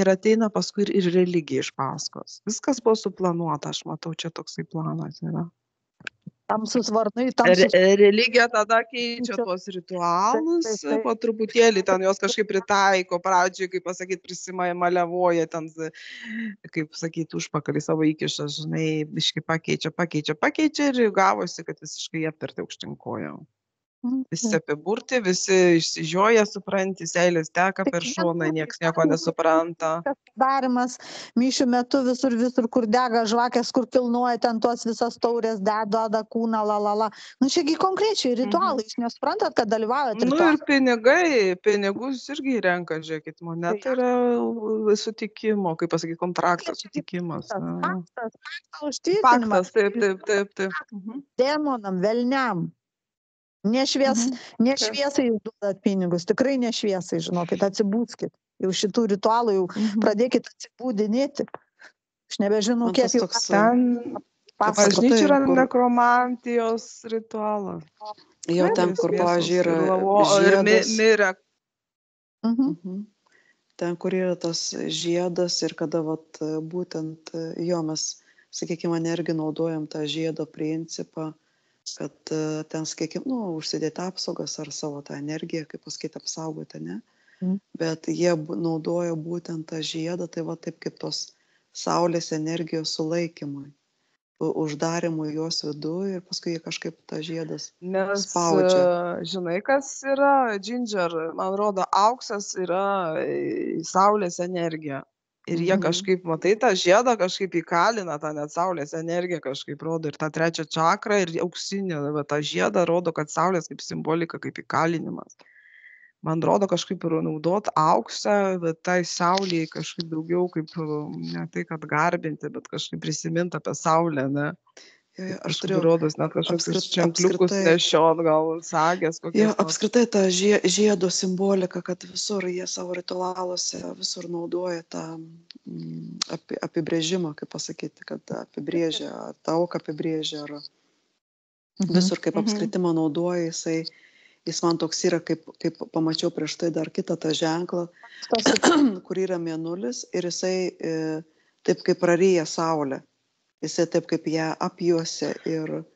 ir ateina paskui ir religija iš paskos. Viskas buvo suplanuota, aš matau, čia toksai planas yra. Tamsus varnai, Religija tada keičia tuos ritualus, po truputėlį ten jos kažkaip pritaiko, pradžiai, kaip pasakyti, prisimalevoja ten, kaip sakyti, užpakalį savo įkišą, žinai, biškai pakeičia ir gavosi, kad visiškai apvertė aukštinkojau. Visi apiburti, visi išsižioja, supranti, seilės teka per šoną, nieks nieko nesupranta. Darimas mišių metu visur, kur dega žvakės, kur kilnuoja ten tuos visas taurės, deda kūną, lalala. Nu, šiagi konkrečiai ritualai, jūs nesuprantat, kad dalyvaujat ritualai. Nu ir pinigus irgi renka, žiūrėkit, moneta yra sutikimo, kaip pasakyti, kontraktas, sutikimas. Užtvirtinimas. Taip. Demonam, velniam. Nešviesai jūs duodat pinigus, tikrai nešviesai, žinokit, atsibūskit. Jau šitų ritualų jau pradėkit atsibūdinėti. Aš nebežinau, kiek jau ten bažnyčia yra nekromantijos ritualas. Jo ten, kur, pavyzdžiui, yra žiedas. Ten, kur yra tas žiedas ir kada būtent jo mes, sakykime, irgi naudojam tą žiedo principą, kad ten, sakykime, užsidėti apsaugas ar savo tą energiją, kaip pasakyti, apsaugoti, ne? Bet jie naudoja būtent tą žiedą, tai va taip kaip tos saulės energijos sulaikymui, uždarimui jos viduje ir paskui jie kažkaip tą žiedas spaudžia. Nes, žinai, kas yra, Ginger, man rodo, auksas yra saulės energija. Ir jie kažkaip, matai, tą žiedą kažkaip įkalina, tą net saulės energiją kažkaip rodo ir tą trečią čakrą ir auksinį, tą žiedą rodo, kad saulės kaip simbolika, kaip įkalinimas. Man rodo kažkaip naudot auksą, bet tai sauliai kažkaip daugiau kaip, ne tai, kad garbinti, bet kažkaip prisiminti apie saulę, ne? Aš turiu rodos net kažkokius ženkliukus nešiot, gal sagės kokios. Apskritai tą žiedo simboliką, kad visur jie savo ritualuose visur naudoja tą apibrėžimą, kaip pasakyti, kad apibrėžia, tą auką apibrėžia. visur kaip apskritimą naudoja, jis man toks yra, kaip pamačiau prieš tai dar kitą tą ženklą, kur yra mėnulis ir jisai taip kaip praryja saulę. Jisai taip kaip ją apjuosia ir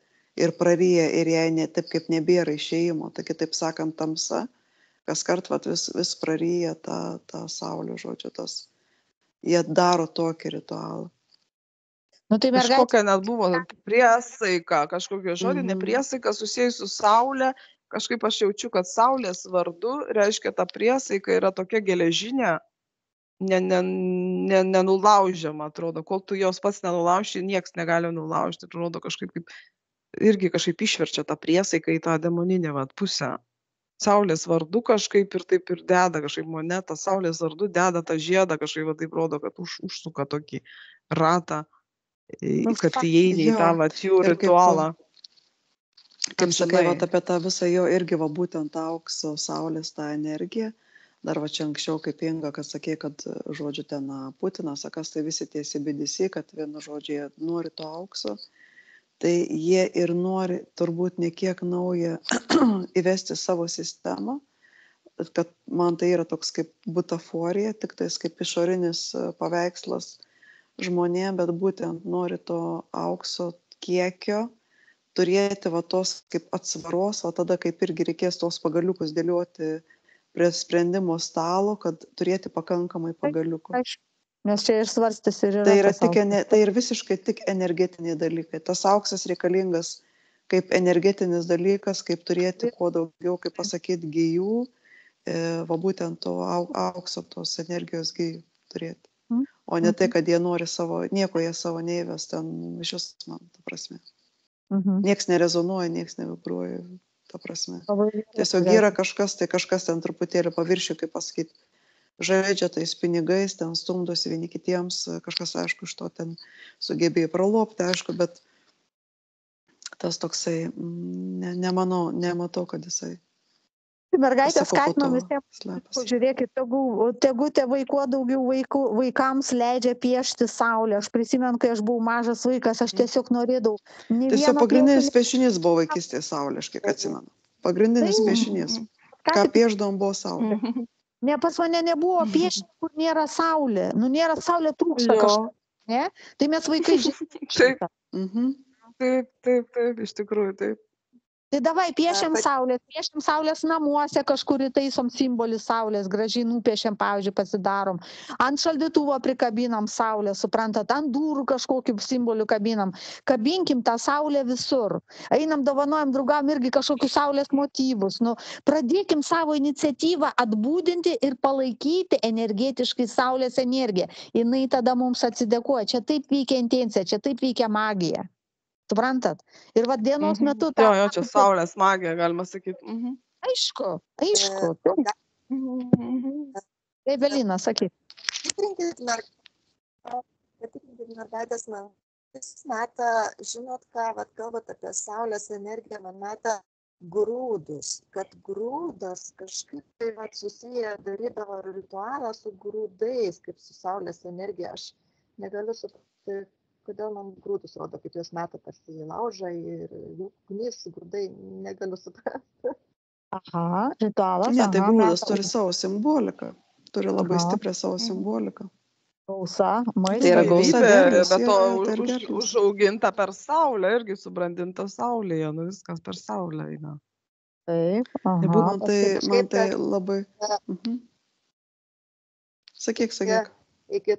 praryja ir jai taip kaip nebėra išėjimo. Tai kitaip sakant, tamsa, kas kart vis praryja tą saulę, žodžiu, jie daro tokį ritualą. Nu, tai mergaitė, Kažkokia net buvo priesaika, kažkokia žodinė priesaika susijusi su saulė. Kažkaip aš jaučiu, kad saulės vardu, reiškia, ta priesaika yra tokia geležinė, nenulaužiama, atrodo. Kol tu jos pats nenulauži, nieks negali nulaužti. Atrodo, kažkaip išverčia tą priesaiką į tą demoninę pusę. Saulės vardu kažkaip ir taip ir deda kažkaip monetą, saulės vardu deda tą žiedą, kažkaip taip rodo, kad užsuka tokį ratą, kad įeini į tą jų ritualą. Kaip sakai, apie tą visą jo irgi būtent aukso saulės tą energiją. Dar čia anksčiau kaip Inga, kad sakė, kad žodžiu ten Putinas, kas tai visi tie CBDC, kad vienu žodžiu jie nori to aukso. Tai jie ir nori turbūt ne kiek naują įvesti savo sistemą, kad man tai yra toks kaip butaforija, tik tais kaip išorinis paveikslas žmonėm, bet būtent nori to aukso kiekio, turėti tos kaip atsvaros, o tada kaip irgi reikės tos pagaliukus dėlioti prie sprendimo stalo, kad turėti pakankamai pagaliukų. Nes čia ir svarstis ir yra. Tai ir visiškai tik energetiniai dalykai. Tas auksas reikalingas kaip energetinis dalykas, kaip turėti kuo daugiau, kaip pasakyti, gijų, būtent to aukso, tos energijos gijų turėti. O ne tai, kad jie nori nieko jie savo neįves ten iš vis, man, ta prasme. Nieks nerezonuoja, nieks nevibruoja, ta prasme. Tiesiog yra kažkas ten truputėlį paviršių, kaip pasakyti, žaidžia tais pinigais, ten stumdosi vieni kitiems, kažkas, aišku, iš to ten sugebėjo pralopti, aišku, bet tas toksai, nematau, kad jisai. Mergaitė skatinam visiems, žiūrėkit, tegu tėvai kuo daugiau vaikams leidžia piešti saulę. Aš prisimenu, kai aš buvau mažas vaikas, aš tiesiog norėdavau. Tiesiog pagrindinis piešinys buvo vaikystėje saulė, aš kiek atsimenu. Pagrindinis piešinys. Ką piešdavom buvo saulė. Ne, pas mane nebuvo piešti, kur nėra saulė. Nu, nėra saulė, trūksta kažkas. Ne? Tai mes vaikai žinome. Taip, iš tikrųjų, taip. Tai davai, piešiam saulės namuose, kažkur įtaisom simbolį saulės, gražiai nupiešiam, pavyzdžiui, pasidarom. Ant šaldytuvo prikabinam saulę, suprantat, ant durų kažkokį simbolių kabinam. Kabinkim tą saulę visur. Einam, dovanojam draugam irgi kažkokius saulės motyvus. Nu, pradėkim savo iniciatyvą atbūdinti ir palaikyti energetiškai saulės energiją. Jinai tada mums atsidėkoja. Čia taip veikia intencija, čia taip veikia magija. Suprantat? Ir dienos metu... Jo, čia saulės magija, galima sakyti. Aišku. Evelina, sakyk. Tikrinkit mergaitės man. Vis metą, žinot ką, kalbat apie saulės energiją, man metą grūdus. Kad grūdas kažkaip tai susiję darydavo ritualą su grūdais, kaip su saulės energija. Aš negaliu suprasti, kodėl man grūdus rodo, kaip jos meta tarsi laužą ir ugnis, grūdai, negaliu suprasti. Aha, ritualas. Ne, tai grūdas turi savo simboliką. Turi labai stiprią savo simboliką. Gausa, maistas. Tai yra gausa derlius. Bet to užauginta per saulę, irgi subrandinta saulėje, viskas per saulę eina. Taip, man tai labai... Sakyk. Iki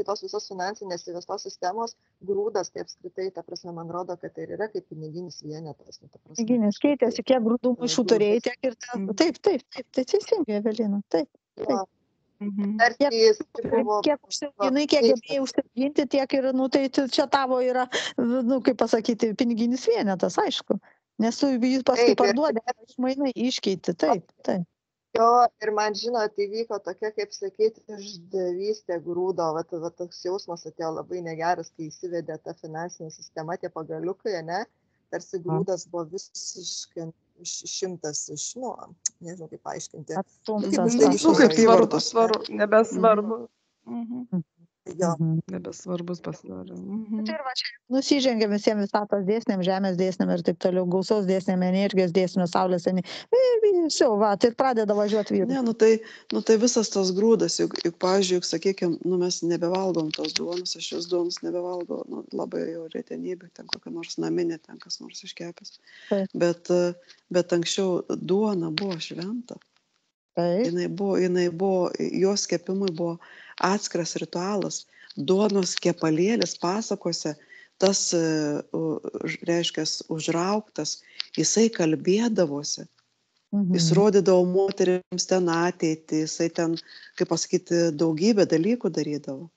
tos visos finansinės įvestos sistemos grūdas, tai apskritai, ta prasme, man rodo, kad tai yra kaip piniginis vienetas. Piniginis keitėsi, kiek grūdų maišų turėjai, tiek ir ten. Taip, tai teisingai, Evelina, taip. Kiek užsiauginai, kiek gebėjai užsiauginti, tiek ir, tai čia tavo yra, kaip pasakyti, piniginis vienetas, aišku. Nes tu jį paskui parduodė, išmainai, iškeiti, taip. Jo, ir man, žinot, įvyko tokia, kaip sakyti, išdavystė grūdo, toks jausmas atėjo labai negeras, kai įsivedė ta finansinė sistema, tie pagaliukai, ne, tarsi grūdas buvo visiškai išimtas iš, nežinau kaip paaiškinti. Kaip svarbu, nebesvarbu. Jo, Nebesvarbus pasidarė. Tai ir va čia nusižengia visiems visatos dėsniam, žemės dėsniam ir taip toliau, gausos dėsniam, energijos dėsniam, saulės energijos. Va, tai pradeda važiuoti vyrus. Ne, nu tai visas tas grūdas, juk pavyzdžiui, sakykime, mes nebevalgom tos duonos, aš jos duonos nebevalgau, labai jau retenybė, ten kokia nors naminė, ten kas nors iškepęs. Taip. Bet anksčiau duona buvo šventa. Taip. Jinai buvo, jos kepimui buvo atskiras ritualas. Duonos kepalėlis pasakose, tas, reiškia, užrauktas, jisai kalbėdavosi. Jis rodydavo moterims ten ateitį, jisai ten, kaip pasakyti, daugybę dalykų darydavo.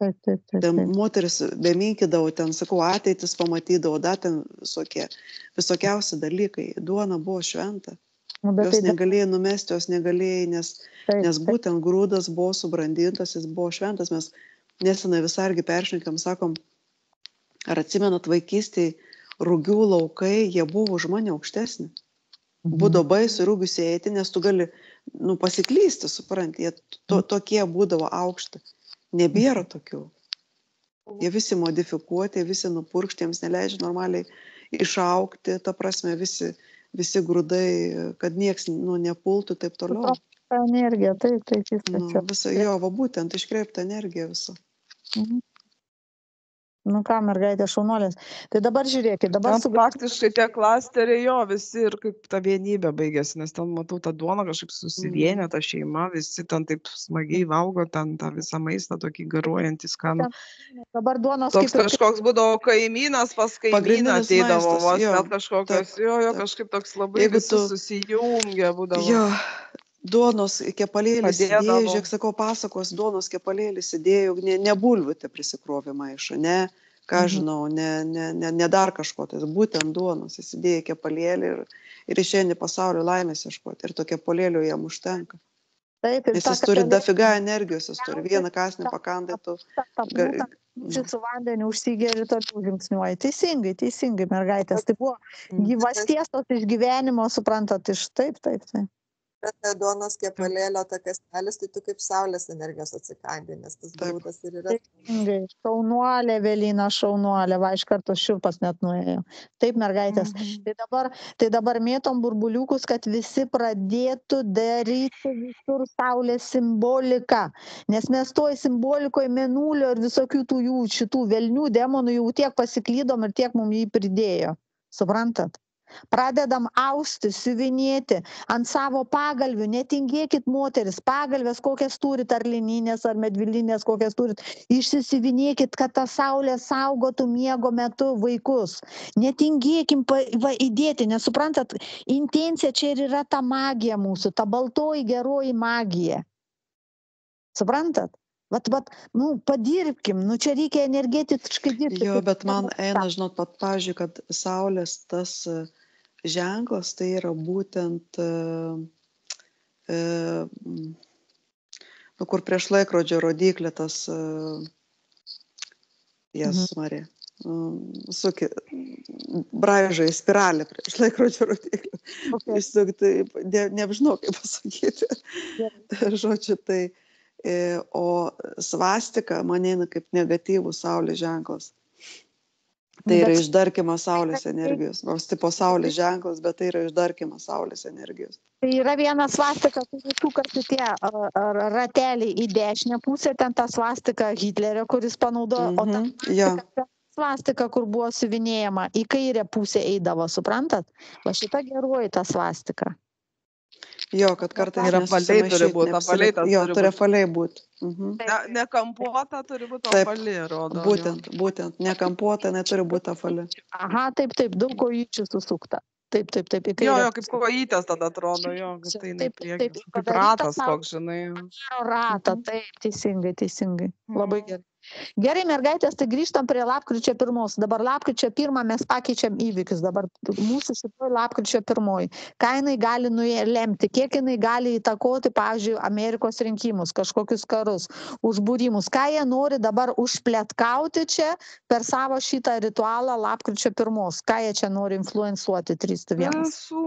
Taip. Ten moteris beminkydavo, ten, sakau, ateitis pamatydavo, ten visokiausi dalykai. Duona buvo šventa. Jos negalėjai numesti, jos negalėjai, nes būtent grūdas buvo subrandintas, jis buvo šventas. Mes nesenai visai irgi peršnekėm, sakom, ar atsimenat vaikystėje, rūgių laukai, jie buvo už mane aukštesni. Būdavo baisu rūgius eiti, nes tu gali pasiklysti, supranti, jie tokie būdavo aukšti. Nebėra tokių. Jie visi modifikuoti, visi nupurkšti, jiems neleidžia normaliai išaukti, ta prasme visi grūdai, kad nieks nepultų, taip toliau. Ta energija, taip. Jo, va būtent, iškreipta energija visa. Nu ką, mergaitė, šaunuolės. Tai dabar žiūrėkit, faktiškai tie klasteriai jo visi ir kaip ta vienybė baigėsi, nes ten matau tą duoną kažkaip susivienė, ta šeima, visi ten taip smagiai valgo, ten tą visą maistą tokį garuojantį skanų. Dabar duonos toks kažkoks būdavo kaimynas pas kaimyną ateidavo, vos net kažkokios, jo, kažkaip toks labai visi susijungia būdavo. Jo, duonos kepalėlis įdėjo, žiūrėk, sakau, pasakos, duonos kepalėlis įdėjo, ne bulvių te prisikrovė maišą, ne, ką žinau, ne dar kažko, tai būtent duonos, jis įdėjo kepalėlį ir išeini pasaulio laimės ieškoti, ir to kepalėlio jam užtenka. Taip, nes jis turi dafiga energijos, jis turi vieną kąsnį pakandai, tu... Su vandeniu užsigeri, toliau žingsniuoji. Teisingai, mergaitės. Tai buvo gyvas tiesos iš gyvenimo, suprantat, iš taip. Bet duonos kepalėlio tokias kelias, tai tu kaip saulės energijos atsikandi, nes tas grūdas ir yra. Šaunuolė, Evelina, šaunuolė, va, iš karto šiurpas net nuėjo. Taip, mergaitės. Tai dabar mėtom burbuliukus, kad visi pradėtų daryti visur saulės simboliką. Nes mes toj simbolikoje mėnulio ir visokių tų jų šitų velnių, demonų jau tiek pasiklydom ir tiek mums jį pridėjo. Suprantat? Pradedam austi, siuvinėti ant savo pagalvių, netingėkit moteris, pagalvės kokias turit, ar lininės, ar medvilinės kokias turit, išsisiuvinėkit, kad ta saulė saugotų miego metu vaikus. Netingėkim įdėti, nes suprantat, intencija čia ir yra ta magija mūsų, ta baltoji geroji magija. Suprantat? Padirbkim, čia reikia energetiškai dirbti. Jo, bet man eina, žinot, pavyzdžiui, kad saulės tas ženklas, tai yra būtent, kur prieš laikrodžio rodiklė tas, Marija, braižai spiralė prieš laikrodžio rodiklį. Nežinau, kaip pasakyti. Žodžiu, tai... O svastika man eina kaip negatyvų saulės ženklas. Tai yra išdarkymas saulės energijos. Nors tipo saulės ženklas, bet tai yra išdarkymas saulės energijos. Tai yra viena svastika, tų kartų tie rateliai į dešinę pusę, ten ta svastika Hitlerio, kuris panaudojo, o ta svastika, kur buvo siuvinėjama, į kairę pusę eidavo, suprantat? Va šita geroji ta svastika. Jo, kad kartais ir apvaliai turi būti, apvaliai tas turi apvaliai būti. Nekampuota turi būti apvaliai, rodo. Būtent, nekampuota, neturi būti apvaliai. Aha, taip, daug kojyčių susukta. Taip. Jo, kaip kojytės tada atrodo, jo, kad tai nepriekis. Kaip ratas koks, žinai. Ratą, taip, teisingai. Labai gerai. Gerai, mergaitės, tai grįžtam prie lapkričio 1. Dabar lapkričio 1 mes pakeičiam įvykius. Dabar mūsų šitoj lapkričio 1. Ką jinai gali lemti, kiek jinai gali įtakoti, pavyzdžiui, Amerikos rinkimus, kažkokius karus, užbūrimus. Ką jie nori dabar užpletkauti čia per savo šitą ritualą lapkričio 1. Ką jie čia nori influensuoti 3-1? Visų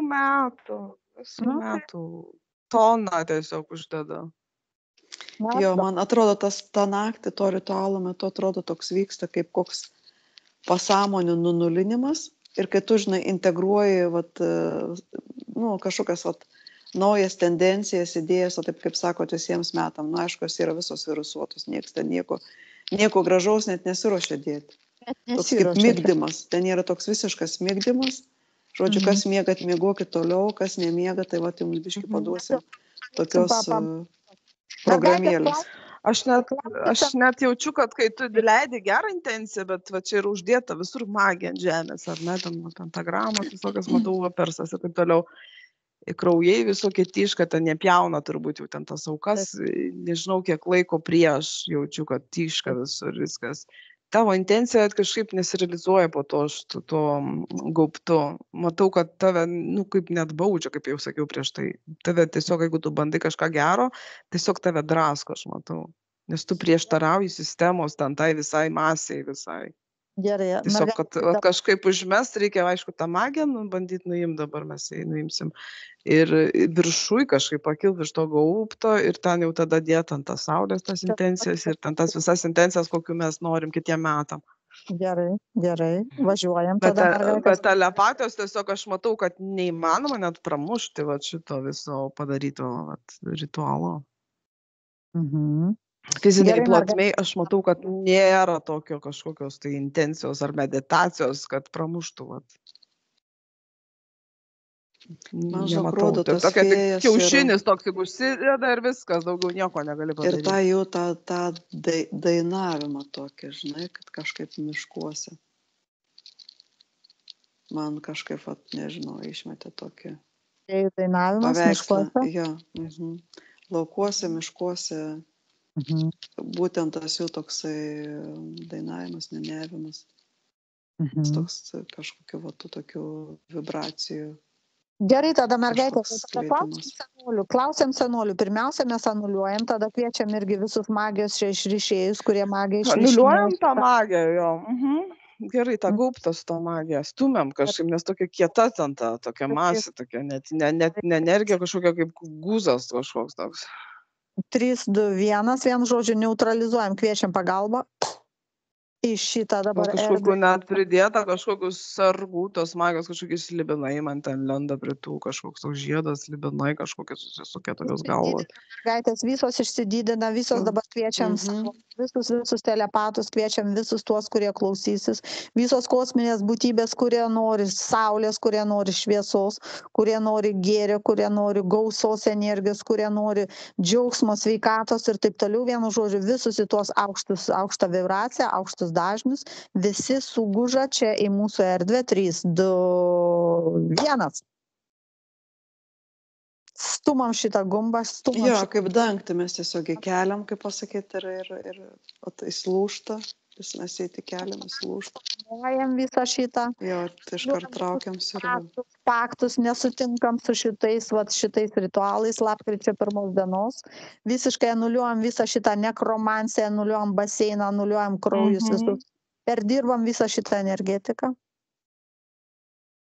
metų toną tiesiog uždeda. Jo, man atrodo, tą naktį to ritualo metu atrodo toks vyksta kaip koks pasąmonių nunulinimas ir kai tu, žinai, integruoji kažkokias naujas tendencijas, idėjas, o taip kaip sakot, visiems metam, aišku, jos yra visos virusuotos, niekas ten nieko gražaus net nesiruošia dėti. Toks kaip migdymas, ten yra toks visiškas migdymas, žodžiu, kas miegat, miegokit toliau, kas nemiega, tai jums biškį paduosim tokios programėlės. Aš net jaučiu, kad kai tu leidi gerą intenciją, bet čia yra uždėta visur magija ant žemės, ar ne, ten pentagramos visokias matau, persas ir taip toliau. Kraujai visokie tyška, ten nepjauna turbūt jau ten tas aukas, nežinau kiek laiko prieš jaučiu, kad tyška visur viskas. Tavo intencija kažkaip nesirealizuoja po to gaubtu. Matau, kad tave, kaip net baudžia, kaip jau sakiau prieš tai. Tave tiesiog, jeigu tu bandai kažką gero, tiesiog tave drasko, aš matau. Nes tu prieštarauji sistemos ten tai visai masiai visai. Gerai. Tiesiog, kad kažkaip užmest, reikia, aišku, tą magiją bandyti nuimti, dabar mes jį nuimsim. Ir viršui kažkaip pakil virš to gaubto ir ten jau tada dėt ant tas saulės tas intencijas ir ten tas visas intencijas, kokiu mes norim kitiem metam. Gerai, važiuojam tada. Bet telepatijos tiesiog aš matau, kad neįmanoma net pramušti šito viso padaryto ritualo. Fiziniai plotmiai aš matau, kad nėra tokio kažkokios tai intencijos ar meditacijos, kad pramuštų. Man atrodo, tas tokia tik kiaušinis toks, kaip užsideda ir viskas, daugiau nieko negali padaryti. Ir tą dainavimą tokį, žinai, kad kažkaip miškuose. Man kažkaip, nežinau, išmetė tokį paveikslą. Jo, laukuose, miškuose. Būtent tas jau toksai dainavimas, niūniavimas. Toks kažkokiu tokių vibracijų. Gerai, tada mergaitė, klausiam senolių. Pirmiausia, mes anuliuojam, tada kviečiam irgi visus magijos išrišėjus, kurie magiją išrišėja. Anuliuojam tą magiją, jo. Gerai, tą gaubtą su tą magiją. Stumiam kažkaip, nes tokia kieta ten ta, tokia masė, tokia net energija kažkokia kaip guzas kažkoks toks. 3, 2, 1, vienu žodžiu neutralizuojam, kviečiam pagalbą. Iš šitą dabar kažkokiu net pridėta, kažkokius sargų, tos magijos, kažkokius slibinai, man ten lenda prie tų, kažkoks toks žiedas, slibinai, kažkokios susisukia tokios galvos. Gaitės visos išsididina, visos dabar kviečiam visus telepatus, kviečiam visus tuos, kurie klausysis, visos kosminės būtybės, kurie nori saulės, kurie nori šviesos, kurie nori gėrio, kurie nori gausos energijos, kurie nori džiaugsmo, sveikatos ir taip toliau, vienu žodžiu, visus į tuos aukštą vibraciją, aukštus dažnius, visi suguža čia į mūsų erdvę. 3, 2, 1. Stumam šitą gumbą, Jo, kaip dangtį mes tiesiog įkeliam, kaip pasakyti, ir jis lūžta, mes jį keliam, jis lūžta. Nuojam visą šitą. Jo, tai iškart traukiam sirvą. Paktus nesutinkam su šitais ritualais lapkričio 1 dienos. Visiškai anuliuojam visą šitą nekromanciją, anuliuojam baseiną, anuliuojam kraujus visus. Perdirbam visą šitą energetiką.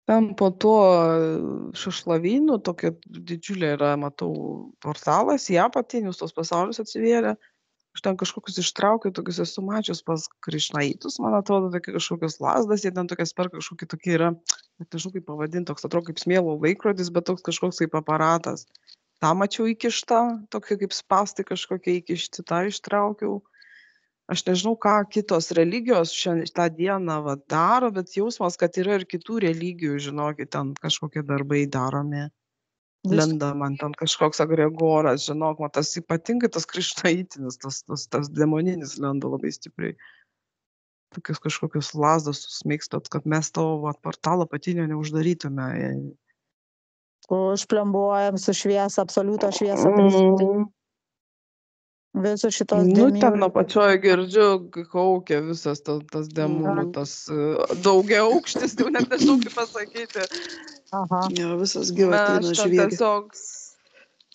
Ten po to šašlavynu, tokia didžiulė yra, matau, portalas, į apatinius tos pasaulius atsivėrė. Aš ten kažkokius ištraukiu, tokius esu mačius pas krišnaitus, man atrodo, tokie kažkokios lasdas, jie ten tokias per kažkokie tokie yra, net nežinau kaip pavadinti, toks atrodo kaip smėlo laikrodis, bet toks kažkoks kaip aparatas. tą mačiau įkištą, tokie kaip spąstai kažkokie įkišti, tą ištraukiau. Aš nežinau, ką kitos religijos tą dieną daro, bet jausmas, kad yra ir kitų religijų, žinokit, ten kažkokie darbai daromi. Lenda man ten kažkoks agregoras, žinok, man tas ypatingai tas krišnaitinis, tas demoninis lenda labai stipriai. Tokius kažkokius lasdas susmeikstot, kad mes tavo portalą apatinio neuždarytume. Užplembuojam su šviesa, absoliuto šviesa. Visus šitos demonių. Ten nuo pačioje girdžiu, kaukia visas tas demonių, tas daugia aukštis, jau net nežinau kaip pasakyti. Aha. Jo, visas gyvatynas žvėgi. Tiesiog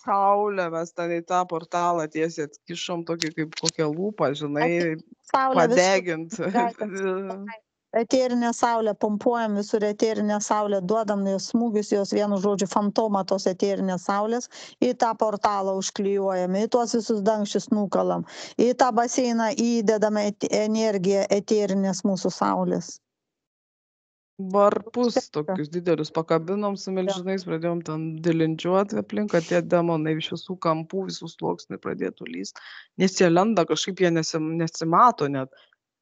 saulė, mes ten į tą portalą tiesiai atkišom tokį kaip kokią lūpą, žinai, padegint. eterinę saulę, pompuojam visur eterinę saulę, duodam jos smūgius, jos vienu žodžiu fantomą tos eterinės saulės, į tą portalą užklijuojam, į tuos visus dangščius nukalam, į tą baseiną įdedame energiją eterinės mūsų saulės. Varpus tokius didelius pakabinom su milžinais, pradėjom ten dilinčiuoti aplink, kad tie demonai iš visų kampų, visų sluoksnių pradėtų lyst, nes jie lenda, kažkaip jie nesimato net.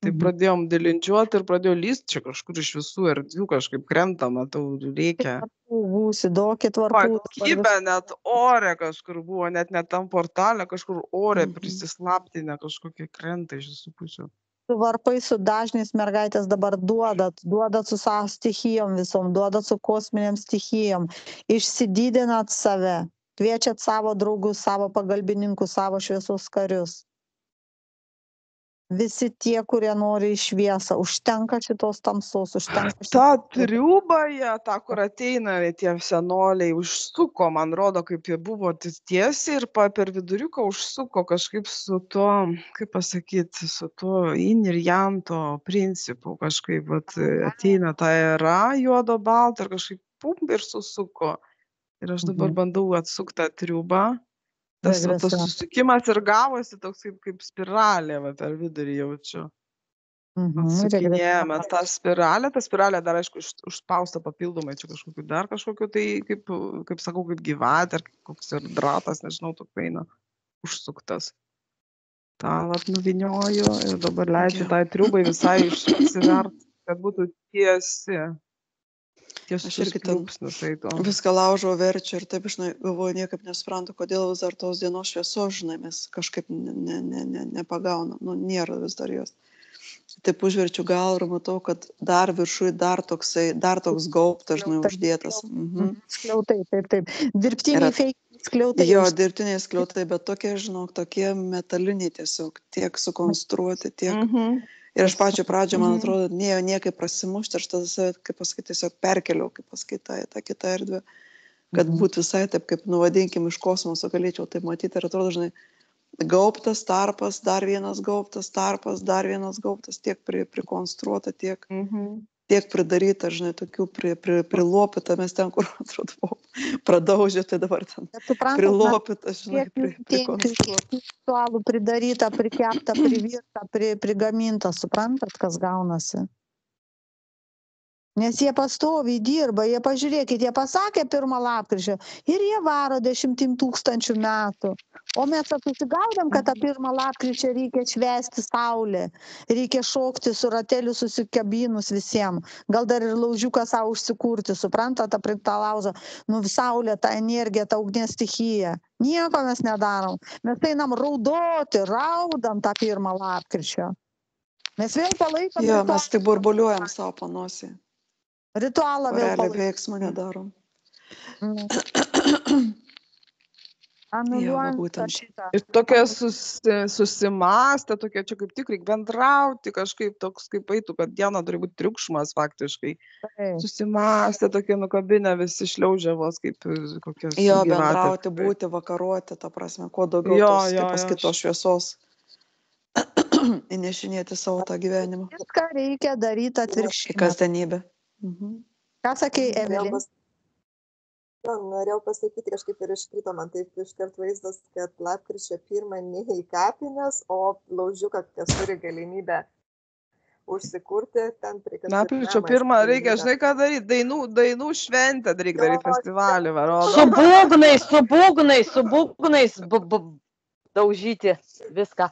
Tai pradėjom dilinčiuoti ir pradėjo lyst čia kažkur iš visų erdvių, kažkaip krenta, matau, reikia. Būsidokit varpų. Pakibę net ore kažkur buvo, net tam portalė, kažkur ore prisislaptinę, kažkokie krenta iš visų pusių. Su varpai, su dažniais mergaitės dabar duodat su savo stichijom visom, duodat su kosminiam stichijom, išsididinat save, kviečiat savo draugus, savo pagalbininkus, savo šviesos karius. Visi tie, kurie nori į šviesą, užtenka šitos tamsos, užtenka. Ta triūba, ta, kur ateina tie senoliai, užsuko, man rodo, kaip jie buvo tiesiai ir per viduriuką užsuko kažkaip su to, kaip pasakyti, su to yin ir yang to principu, kažkaip ateina ta era juodo balto ir kažkaip pum ir susuko. Ir aš dabar bandau atsukti tą triūbą. Tas susikimas ir gavosi toks kaip spiralė, per vidurį jaučiu. Atsukinėjame tą spiralę dar, aišku, užspausta papildomai, čia kažkokiu tai, kaip sakau, kaip gyvatė, ar koks ir dratas, nežinau, toks eina, užsuktas. tą vat nuvinioju ir dabar leidžiu tai triūbai visai išsivert, kad būtų tiesi. Aš irgi ten viską laužau, verčiu ir taip, žinai, galvoju, niekaip nesuprantu, kodėl vis dar tos dienos šviesos, žinai, mes kažkaip nepagaunam, nu, nėra vis dar jos. Taip užverčiu gal ir matau, kad dar viršui dar toks gaubtas, žinai, uždėtas. Skliautai, taip. Dirbtiniai skliautai. Jo, dirbtiniai skliautai, bet tokie, žinok, tokie metaliniai tiesiog, tiek sukonstruoti, tiek... Ir aš pačią pradžią, man atrodo, nėjo niekaip prasimušti, aš tada, kaip pasakyti, tiesiog perkeliau, kaip pasakyti, tą kitą erdvę, kad būtų visai taip, kaip nuvadinkim iš kosmoso, galėčiau taip matyti. Ir atrodo, žinai, gaubtas tarpas, dar vienas gaubtas tarpas, dar vienas gaubtas, tiek prikonstruota, tiek pridaryta, žinai, tokių prilopita, mes ten, kur, atrodo, pradaužė, tai dabar ten prilopita, žinai, prikonstruota. Virtualų pridaryta, prikepta, privirta, prigaminta, suprantat, kas gaunasi? Nes jie pastoviai dirba, jie pažiūrėkit, jie pasakė 1 lapkričio ir jie varo 10 000 metų. O mes susigaudėm, kad tą 1 lapkričio reikia švęsti saulę, reikia šokti su rateliu susikabinus visiems. Gal dar ir laužiuką savo užsikurti, suprantat, tą laužą, nu saulė, ta energija, ta ugnies stichija. Nieko mes nedarom. Mes einam raudam tą 1 lapkričio. Mes vėl palaikom. Jo, mes tik burbuliuojam savo panosį. Ritualą vėl palaikom. Realiai veiksmą nedarom. Ir tokie susimastę, tokie čia kaip tik reikia bendrauti, kažkaip toks kaip eitų, kad diena turi būti triukšmas faktiškai. Susimastę, tokie nukabinę visi šliaužiavos kaip kokios. Jo, bendrauti, būti, vakaruoti, ta prasme, kuo daugiau tos, kaip paskaitos šviesos. Įnešinėti savo tą gyvenimą. Viską reikia daryti atvirkščiai. Kasdienybę. Ką sakei, Evelin? Norėjau pasakyti, kažkaip ir iškrito man taip iškart vaizdas, kad lapkričio 1 ne į kapines, o laužiuką, kas turi galimybę užsikurti ten prie kažkaip. Lapkričio 1 reikia, žinai, ką daryti, dainų šventę reikia daryti festivalį, varodo. Su būgnais daužyti viską.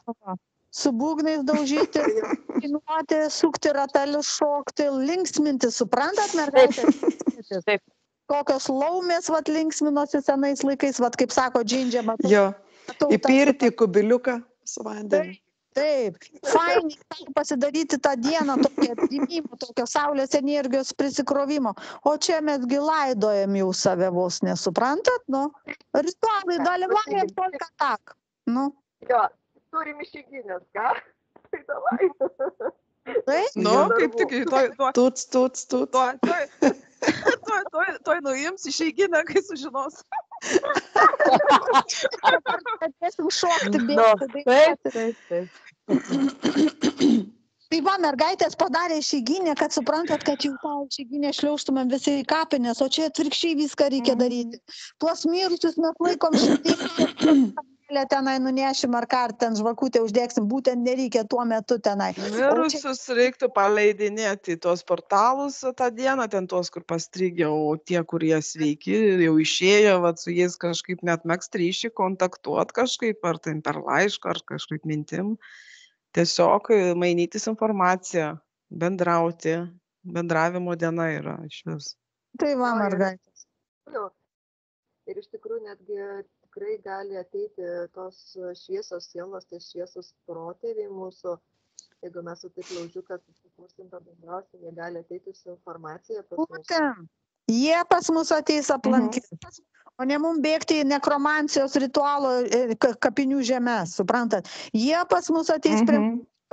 Su būgnais daužyti, dainuoti, sukti ratelius, šokti, linksminti, suprantat, mergaitės? Taip. Kokios laumės, vat, linksminosi senais laikais, vat, kaip sako Džindžia, matau. Jo, įpirti kubiliuką su vandeniu. Taip, fainiai pasidaryti tą dieną tokio atgimimo, tokio saulės energijos prisikrovimo. O čia mes laidojam jau save vos, nesuprantat, nu? Ritualai dalyvauja tolka tak, nu? Jo, turim išeiginės, ką? Tai davai. Nu, kaip tik, tuts. Tuoj nuims išeiginę, kai sužinos. Atėsim šokti, bėgti, dainuoti. Tai va, mergaitės padarė išeiginę, kad suprantat, kad jau tą išeiginę šliauštumėm visi į kapinės, o čia atvirkščiai viską reikia daryti. Tuos mirusius mes laikom šiandien tenai nunešim ar ką, ar ten žvakutę uždėksim, būtent nereikia tuo metu tenai. Mirusius reiktų paleidinėti į tuos portalus tą dieną, ten tuos, kur pastrigė, o tie, kurie sveiki, jau išėjo, vat, su jais kažkaip net megzt ryšį, kontaktuot kažkaip, ar tai per laišką, ar kažkaip mintim. Tiesiog mainytis informaciją, bendrauti, bendravimo diena yra iš vis. Tai va, mergaitės. Ir iš tikrųjų netgi tikrai gali ateiti tos šviesos sielos, tai šviesos protėviai mūsų. Jeigu mes su taip laužiuką susikursim pabendrausim, jie gali ateiti su informacija pas mus. Būtent. Jie pas mus ateis aplankyti. O ne mums bėgti į nekromancijos ritualo kapinių žemės, suprantat? Jie pas mus ateis prie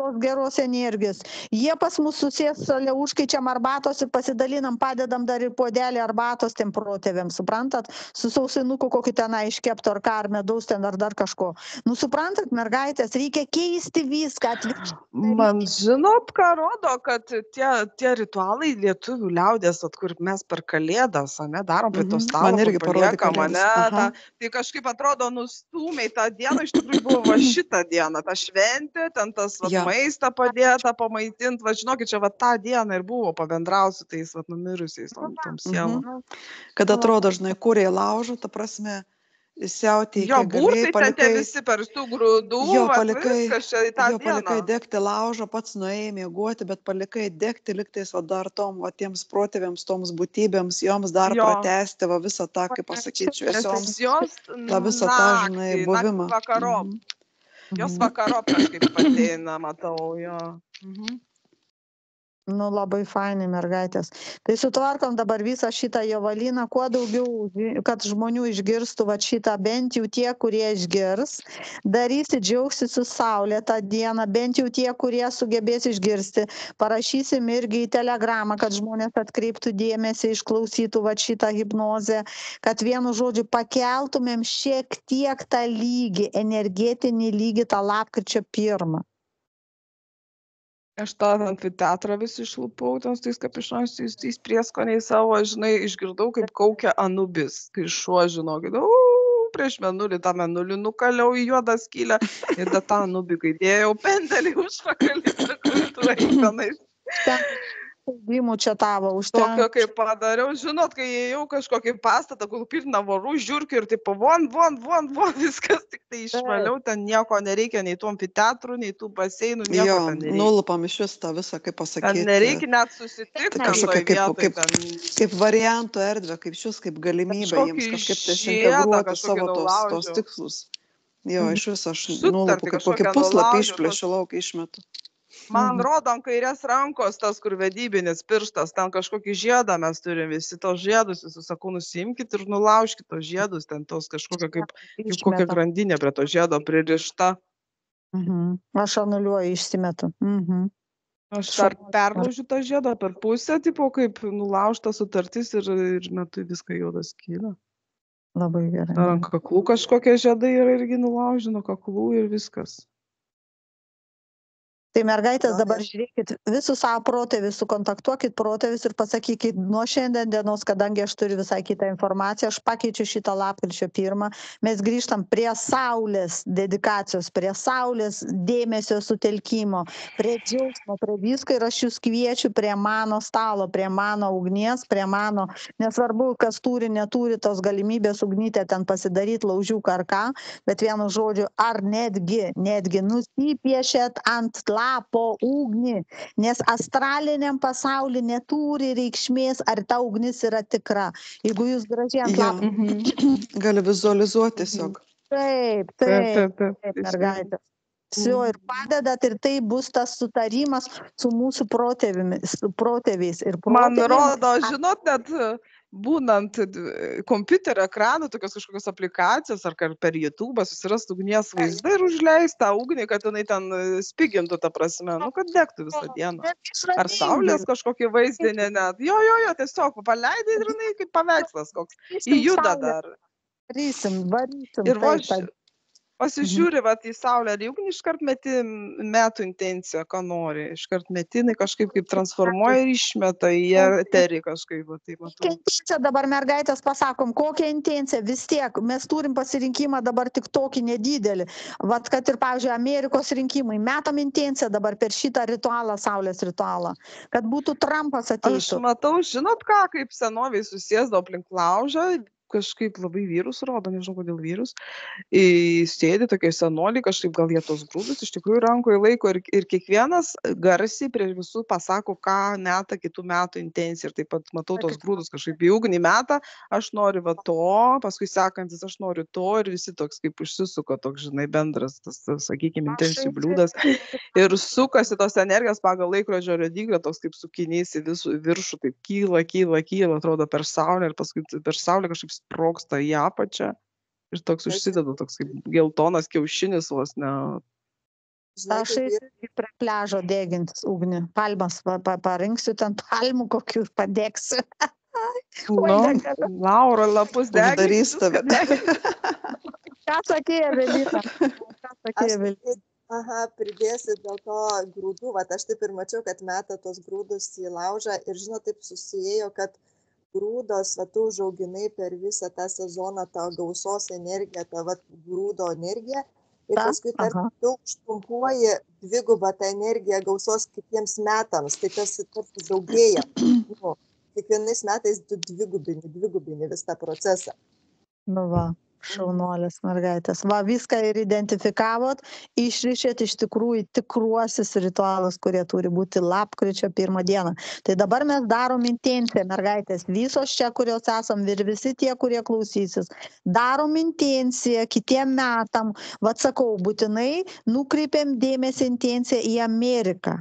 tos geros energijos. Jie pas mus susės, užkaičiam arbatos ir pasidalinam, padedam dar ir puodelį arbatos tiem protėviams, suprantat? Su sausinuku kokį tenai iškepto ar ką, ar medaus ten ar dar kažko. Nu, suprantat, mergaitės, reikia keisti viską. Man žinot, ką rodo, kad tie ritualai lietuvių liaudės, kur mes per kalėdas, ne, darom prie to stalo, Man irgi parodė kalėdas. Tai kažkaip atrodo, nustūmiai tą dieną, iš tikrųjų buvo va šitą dieną, ta šventė, ten tas maistą padėta, pamaitint, va žinokit, čia va tą dieną ir buvo pabendrausiu tais va numirusiais tom sielom. Kad atrodo, žinai, kūrė laužo, ta prasme, siautė, jo, būtai ten tie visi per tų grūdų, viskas čia į tą dieną. Palikai degti laužą, pats nuėjai miegoti, bet palikai degti liktais, va dar tom, va tiems protėviams, toms būtybėms, joms dar pratęsti, va visą tą, kaip pasakyti, šviesioms, tą visą tą, žinai, buvimą. Jos vakarop kažkaip ateina, matau, jo. Nu, labai fainai, mergaitės. Tai sutvarkom dabar visą šitą jovalyną, kuo daugiau, kad žmonių išgirstų va šitą, bent jau tie, kurie išgirs. Darysi, džiaugsi su saulė tą dieną, bent jau tie, kurie sugebės išgirsti. Parašysim irgi į telegramą, kad žmonės atkreiptų dėmesį, išklausytų va šitą hipnozę, kad vienu žodžiu pakeltumėm šiek tiek tą lygį, energetinį lygį tą lapkričio 1. Aš tą amfiteatrą vis išlupau, tais kapišonais, tais prieskoniais savo, žinai, išgirdau, kaip kaukia Anubis, kai šuo, žinokit, prieš Mėnulį, tą Mėnulį nukaliau į juodą skylę ir tą Anubį, kai dėjau pendelį užpakalį, tu eikanais. Gimų čia tavo užtenka. Tokio kaip padariau, žinot, kai ėjau kažkokį pastatą, kur pilna vorų, žiurkių ir taip von, viskas tik tai išvaliau, ten nieko nereikia, nei tų amfiteatrų, nei tų baseinų, nieko ten nereikia. Nulupam iš vis tą visą, kaip pasakyti. Ten nereikia net susitikti. Kaip variantų erdvę, kaip šis, kaip galimybė jiems kažkaip integruoti savo tos tikslus. Jo, iš vis aš nulupu, kaip kokį puslapį išplėšiu lauk išmetu. Man rodo ant kairės rankos tas, kur vedybinis pirštas, ten kažkokį žiedą mes turim, visi tos žiedus, visus sakau, nusiimkit ir nulaužkit tos žiedus, ten tos kažkokia kaip kokia grandinė prie to žiedo pririšta. Aš anuliuoju, išsimetu. Aš dar perlaužiu tą žiedą per pusę, tipo kaip nulaužta sutartis ir metu viską juodą skylę. Labai gerai. Dar ant kaklų kažkokie žiedai yra irgi nulauži nuo kaklų ir viskas. Tai mergaitės dabar žiūrėkit, visus savo protėvius, sukontaktuokit protėvius ir pasakykit, nuo šiandien dienos, kadangi aš turiu visai kitą informaciją, aš pakeičiu šitą lapkričio 1, mes grįžtam prie saulės dedikacijos, prie saulės dėmesio sutelkimo, prie džiaugsmo, prie visko ir aš jūs kviečiu prie mano stalo, prie mano ugnies, prie mano, nesvarbu, kas turi, neturi tos galimybės ugnytę ten pasidaryti, laužiuką ar ką, bet vienu žodžiu, ar netgi nusipiešėt ant lapo ugnį, nes astraliniam pasauliu neturi reikšmės, ar ta ugnis yra tikra. Jeigu jūs gražiai ant lapo... Gali vizualizuoti tiesiog. Taip, mergaitė. Ir padedat ir tai bus tas sutarimas su mūsų protėviais. Man rodo, žinot, net būnant kompiuterio ekranų, tokios kažkokios aplikacijos, ar per YouTube susirastų ugnies vaizdą ir užleistą ugnį, kad jinai ten spigintų, ta prasme, kad degtų visą dieną. Ar saulės kažkokį vaizdinį net. Jo, tiesiog paleidai ir jinai kaip paveikslas koks. Įjuda dar. Varysim. Ir pasižiūri vat į saulę ir juk iškart meti metų intenciją, ką nori. Iškart metinai kažkaip kaip transformuoja ir išmeta į eterį kažkaip. Va, tai Kokią matau. intenciją dabar mergaitės pasakom, kokią intenciją, vis tiek mes turim pasirinkimą dabar tik tokį nedidelį. Vat kad ir, pavyzdžiui, Amerikos rinkimai, metam intenciją dabar per šitą ritualą, saulės ritualą, kad būtų Trumpas Aš ateitų. matau, žinot ką, kaip senoviai susėsdavo aplink laužą, kažkaip labai vyrus rodo, nežinau kodėl vyrus, sėdi tokie senoliai, kažkaip gal jie tos grūdus iš tikrųjų rankoje laiko ir kiekvienas garsiai prieš visų pasako, ką meta kitų metų intencija. Ir taip pat matau tos grūdus kažkaip į ugnį meta, aš noriu va to, paskui sekantis aš noriu to ir visi toks kaip užsisuko, toks, žinai, bendras, tas, sakykime, intencijų bliūdas. Ir sukasi tos energijos pagal laikrodžio rodiklį, toks kaip sukinys į viršų, taip kyla, atrodo per saulę ir paskui per saulę kažkaip sprogsta į apačią ir toks užsideda toks kaip geltonas kiaušinis vos ne. Aš eisiu prie pliažo degintis ugnį, palmas parinksiu, ten palmų kokių ir padegsiu. Laura, lapus Uždarys tave. Ką sakė Evelina? Aha, pridėsiu dėl to grūdų, vat aš taip ir mačiau, kad meta tos grūdus į laužą ir žinot, taip susijėjo, kad grūdos, va tu užauginai per visą tą sezoną tą gausos energiją, tą va grūdo energiją ir paskui tu užpumpuoji dvigubą tą energiją gausos kitiems metams, tai tas daugėja. Nu, kiekvienais metais dvigubini vis tą procesą. Nu va. Šaunuolės mergaitės. Va, viską ir identifikavot, išrišėt iš tikrųjų tikruosius ritualus, kurie turi būti lapkričio 1 dieną. Tai dabar mes darom intenciją, mergaitės, visos čia, kurios esam ir visi tie, kurie klausysis. Darom intenciją kitiem metam, va sakau, būtinai nukreipiam dėmesį intenciją į Ameriką.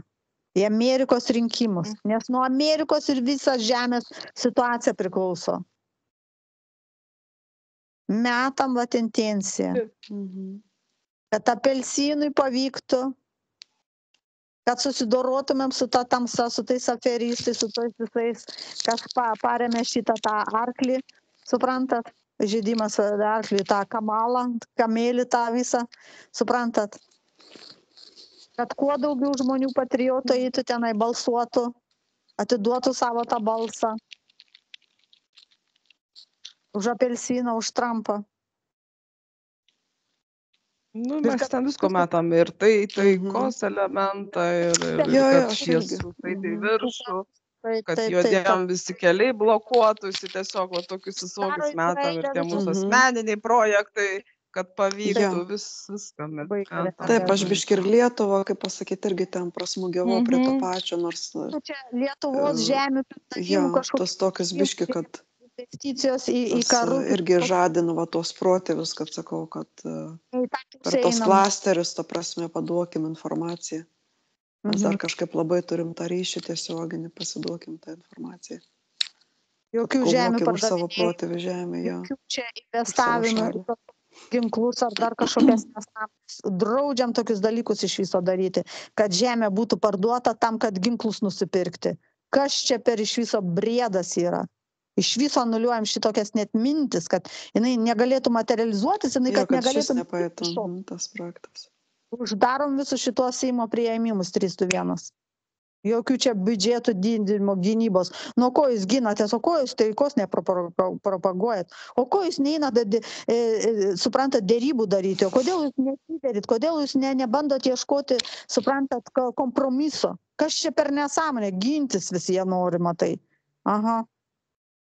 Į Amerikos rinkimus, nes nuo Amerikos ir visas žemės situacija priklauso. Metam va intenciją, kad apelsinui pavyktų, kad susidorotumėm su ta tamsa, su tais aferistais, su tais visais, kas paremė šitą tą arklį, suprantat, žaidimas arklį, tą kamalą, kamėlį tą visą, suprantat, kad kuo daugiau žmonių patriotų eitų tenai balsuotų, atiduotų savo tą balsą. Už apelsiną, už Trumpą. Nu, mes ten visko metam ir taikos elementą, ir kad šviesų tai viršų, kad juodiem visi keliai blokuotųsi, tiesiog va, tokius visokius metam ir tie mūsų asmeniniai projektai, kad pavyktų viską metam. Taip, aš biški ir Lietuvą, kaip pasakyti, irgi ten prasmugiavau prie to pačio, nors... Čia Lietuvos žemių kažkokius... tos tokius biški, kad... investicijos į karus. Irgi žadinu va tos protėvius, kad sakau, kad per tos klasterius, ta prasme, paduokim informaciją. Mes dar kažkaip labai turim tą ryšį tiesioginį, pasiduokim tą informaciją. Jokių žemių savo protėvių žemė, jo. Jokių čia investavimų į ginklus ar dar kažkokias nesąmonės. Draudžiam tokius dalykus iš viso daryti, kad žemė būtų parduota tam, kad ginklus nusipirkti. Kas čia per iš viso briedas yra? Iš viso anuliuojam šitokias net mintis, kad jinai negalėtų materializuotis, jinai kad negalėtų... tas projektas. Uždarom visus šitos Seimo priėmimus 321. Jokių čia biudžetų didinimo gynybos. Nuo ko jūs ginatės, o ko jūs taikos nepropaguojat? O ko jūs neinat, suprantat, dėrybų daryti? O kodėl jūs nesiderit? Kodėl jūs nebandot ieškoti, suprantat, kompromiso? Kas čia per nesąmonę? Gintis visi jie nori, matai. Aha.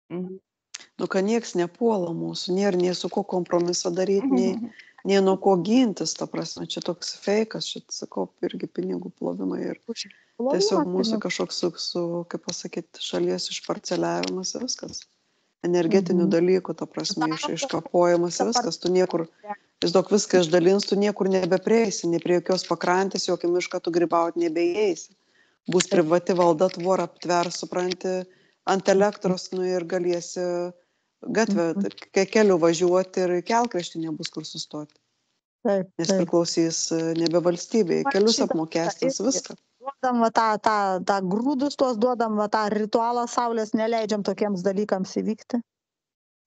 Nu, kad nieks nepuola mūsų, nėra nei su ko kompromiso daryti, nei nuo ko gintis, ta prasme, čia toks feikas, čia, sakau, irgi pinigų plovimai ir tiesiog mūsų kažkoks kaip pasakyti, šalies išparceliavimas ir viskas. Energetinių dalykų, ta prasme, iškapojimas ir viskas, tu niekur, daug viską išdalins, tu niekur nebeprieisi, nei prie jokios pakrantės, jokį mišką tu grybauti nebeįeisi. Bus privati valda, tvorą aptvers, supranti, ant elektros, nu ir galėsi gatvę, keliu važiuoti ir kelkraštį nebus kur sustoti. Nes priklausys nebe valstybei, kelius apmokestins, viską. Duodam tą grūdus, tuos duodam tą ritualą saulės, neleidžiam tokiems dalykams įvykti.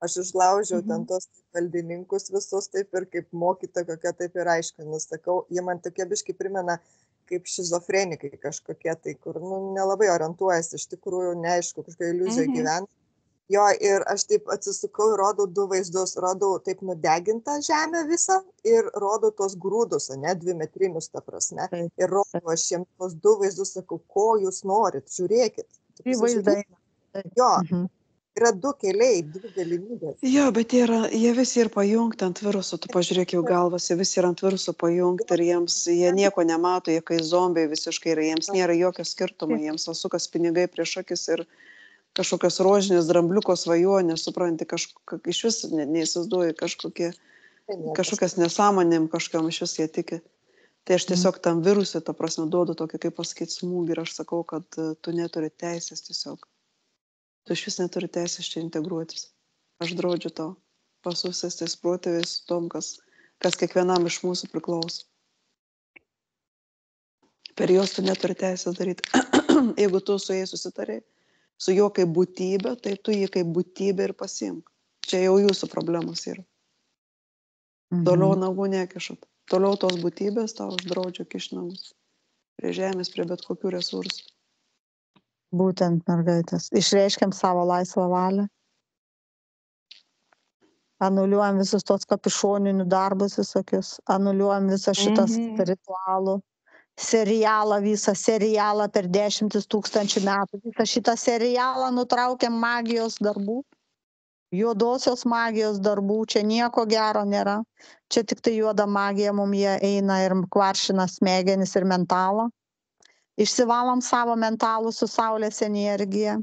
Aš užlaužiau ten tos valdininkus visus taip ir kaip mokyta kokia taip ir aiškinu, sakau, jie man tokie biškai primena kaip šizofrenikai kažkokie tai, kur nelabai orientuojasi, iš tikrųjų neaišku, kažkokia iliuzija gyvena. Jo, ir aš taip atsisukau ir rodau 2 vaizdus, rodau taip nudegintą žemę visą ir rodau tos grūdus, ne, 2-metrinius ta prasme. Ir rodau aš jiems tos 2 vaizdus, sakau, ko jūs norit, žiūrėkit. Į vaizdai. Jo, yra 2 keliai, 2 galimybės. Jo, bet jie visi ir pajungti ant viruso, tu pažiūrėk jų galvas, jie visi yra ant viruso pajungti ir jie nieko nemato, jie kai zombiai visiškai yra, jiems nėra jokio skirtumo, jiems sukas pinigai prieš akis ir kažkokios rožinės drambliuko svajonės, supranti, iš vis neįsivaizduoju kažkokias nesąmonėm kažkam iš vis jie tiki. Tai aš tiesiog tam virusui, ta prasme, duodu tokį, kaip pasakyti, smūgį ir aš sakau, kad tu neturi teisės tiesiog. Tu iš vis neturi teisės čia integruotis. Aš draudžiu tau. Pas visais tais protėviais tom, kas kiekvienam iš mūsų priklauso. Per juos tu neturi teisės daryti. Jeigu tu su jais susitarei, su juo kaip būtybė, tai tu jį kaip būtybė ir pasiimk. Čia jau jūsų problemos yra. Toliau nagų nekišat. Toliau tos būtybės tau uždraudžia kišnagus. Prie žemės, prie bet kokių resursų. Būtent, mergaitės. Išreiškiam savo laisvą valią. Anuliuojam visus tos kapišoninių darbus visokius. Anuliuojam visą šitas ritualų. Serialą, visą serialą per 10 000 metų. Visą šitą serialą nutraukiam magijos darbų. Juodosios magijos darbų. Čia nieko gero nėra. Čia tik tai juoda magija mums jie eina ir kvaršina smegenis ir mentalą. Išsivalom savo mentalų su saulės energija.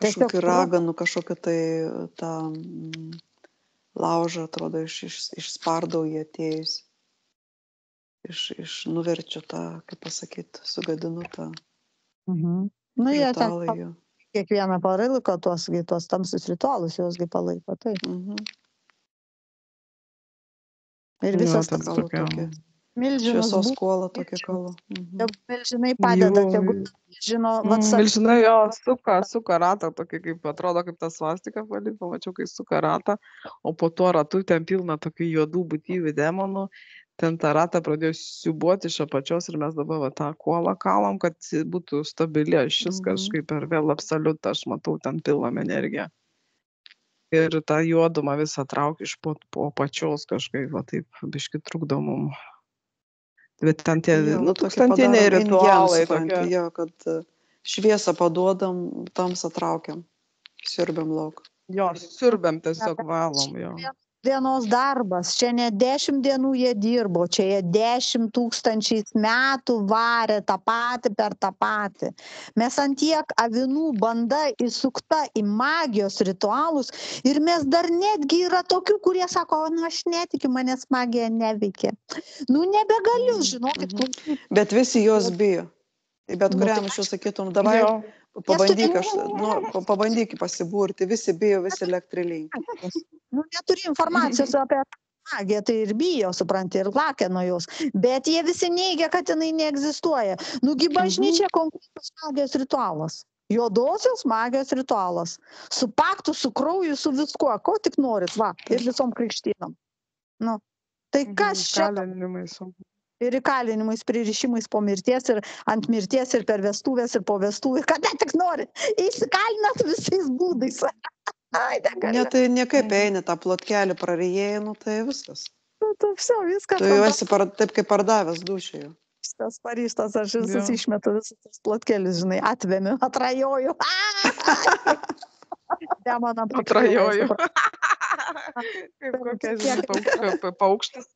Kažkokį raganų, kažkokį tai tą laužą, atrodo, išspardau jį atėjus. Nuverčiu tą, kaip pasakyti, sugadinu tą ritualą jų. Kiekvieną palaiko tuos tamsius ritualus, juosgi palaiko, taip. Ir visas tas šviesos skolą tokia kalų. Milžinai padeda, žino, milžinai jo suka ratą, tokį kaip atrodo kaip tas svastika, pamačiau, kai suka ratą, o po to ratu ten pilna tokių juodų būtybių demonų, ten tą ratą pradėjo siubuoti iš apačios ir mes dabar tą kuolą kalam, kad būtų stabili ašis kažkaip ir vėl absoliutą, aš matau, ten pilam energiją. Ir tą juodumą visą traukia iš po apačios kažkaip, va taip biški trukdo mum. Bet ten tie tūkstantiniai ritualai tokie. Jo, kad šviesą paduodam, tamsą traukiam, siurbiam lauk. Jo, siurbiam, tiesiog valom, jo. Dienos darbas, čia ne 10 dienų jie dirbo, čia jie 10 000 metų varė tą patį per tą patį. Mes ant tiek avinų banda įsukta į magijos ritualus ir mes dar netgi yra tokių, kurie sako, aš netikiu, manęs magija neveikia. Nebegaliu, žinokit. Bet visi jos bijo. Bet kuriam iš jų sakytum, davai, pabandyk pasiburti, visi bijo, visi elektrilinki. Neturi informacijos apie magiją, tai ir bijo, supranti, ir lakia nuo jos. Bet jie visi neigia, kad jinai neegzistuoja. Bažnyčia konkretus magijos ritualas. Juodosios magijos ritualas. Su paktu, su krauju, su viskuo, ko tik norit, va, ir visom krikštynam. Tai kas čia? Ir įkalinimais, pririšimais po mirties, ir ant mirties, ir per vestuvės, ir po vestuvės, kada tik nori. Įsikalinat visais būdais. Tai niekaip eini tą plotkelį prarijėjai, tai viskas. Viskas. Tu jau esi taip kaip pardavęs dušį jau. Šitas paryštas, aš visus išmetu, visus tas plotkelis, žinai, atvemiu, atrajoju. Demonam atrajoju. Kaip kokia, žinai, paukštis.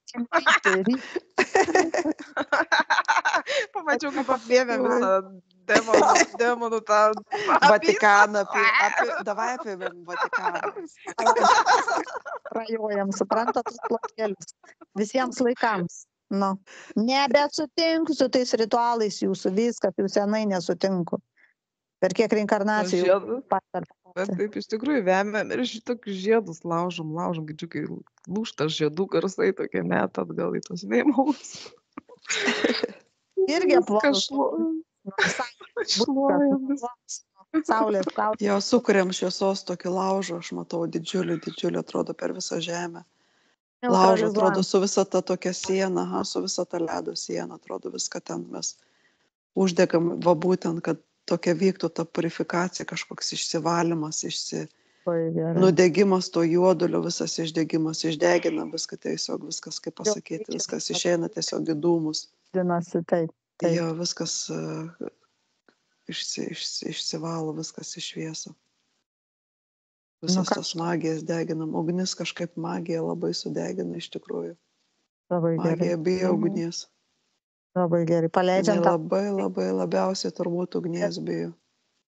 Pamačiau, kaip apėmė visą demonų tą Vatikaną. Davai apėmėm Vatikaną. Rajojam, suprantat, tos plotkelis. Visiems laikams. Nebesutinku su tais ritualais jūsų, viskas, jau senai nesutinku. Per kiek reinkarnacijų. Bet taip iš tikrųjų vemiam ir šitokius žiedus laužom, kai lūšta žiedų garsai tokie met atgal į tos vėmalus. Irgi šluojam. Saulės. Jo, sukuriam šviesos tokį laužą, aš matau didžiulį, atrodo per visą žemę. Laužą, atrodo, su visa ta tokia siena, su visa ta ledo siena, atrodo, viską ten mes uždegam, va būtent, kad tokia vyktų ta purifikacija, kažkoks išsivalymas, nudegimas to juodulio, visas išdegimas, išdegina viską tiesiog, viskas, kaip pasakyti, viskas išeina tiesiog į dūmus. Dinasi, taip. Jo, viskas išsivalo, viskas išviesa. Visas tos magijas deginam. Ugnis kažkaip magiją labai sudegina iš tikrųjų. Labai gerai. Magija bijo ugnies. Labai gerai. Paleidžiam tą. Labiausiai turbūt ugnies bijo.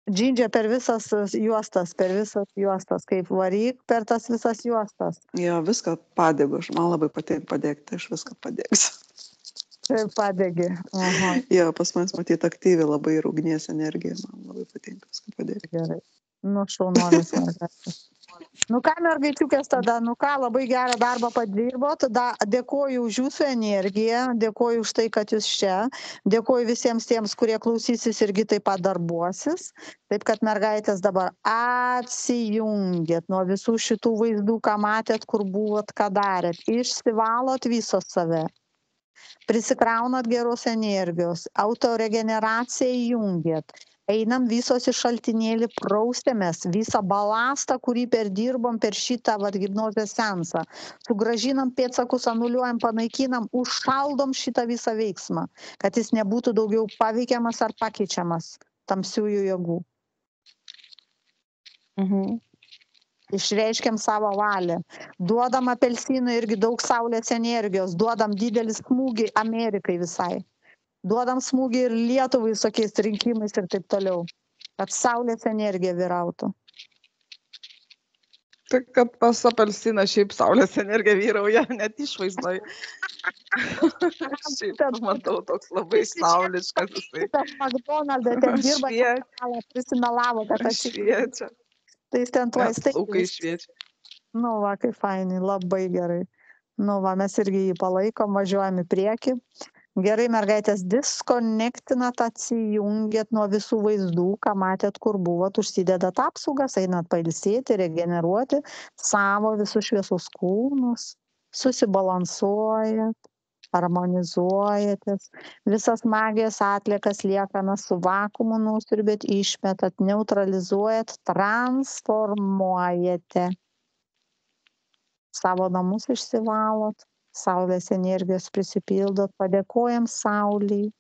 Džindžia per visas juostas, kaip varyk per tas visas juostas. Jo, viską padegu. Man labai patinka padegti, aš viską padegsiu. Taip padegi. Jo, pas manęs matyti aktyviai labai ir ugnies energija. Man labai patinka viską padegti. Gerai. Šaunuolis mergaitės. Ką, mergaitiukės tada, labai gerą darbą padirbo, tada dėkoju už jūsų energiją, dėkoju už tai, kad jūs čia, dėkoju visiems tiems, kurie klausysis irgi taip pat darbuosis, taip kad mergaitės dabar atsijungėt nuo visų šitų vaizdų, ką matėt, kur buvot, ką darėt, išsivalot viso save, prisikraunat geros energijos, autoregeneraciją įjungėt. Einam visos į šaltinėlį, praustėmės visą balastą, kurį perdirbom per šitą hipnozės seansą. Sugrąžinam pėdsakus, anuliuojam, panaikinam, užšaldom šitą visą veiksmą, kad jis nebūtų daugiau paveikiamas ar pakeičiamas tamsiųjų jėgų. Išreiškiam savo valią. Duodam apelsinui irgi daug saulės energijos, duodam didelį smūgį Amerikai visai. Duodam smūgį ir Lietuvai visokiais rinkimais ir taip toliau, kad saulės energija vyrautų. Tai kad pas apelsiną šiaip saulės energija vyrauja, net išvaizdoj. Šiaip matau toks labai sauliškas jisai. McDonald'e ten dirba, prisimelavo, kad aš šviečia. Tai jis ten tuo Plaukai šviečia. Kaip fainai, labai gerai. Mes irgi jį palaikom, važiuojam į priekį. Gerai, mergaitės, diskonektinat, atsijungėt nuo visų vaizdų, ką matėt, kur buvot, užsidedat apsaugas, einat pailsėti, regeneruoti savo visus šviesus kūnus, susibalansuojat, harmonizuojatės, visas magijos atliekas liekanas su vakuumu nusiurbėt, išmetat, neutralizuojat, transformuojate. Savo namus išsivalot. Saulės energijos prisipildot, padėkojam Saulei.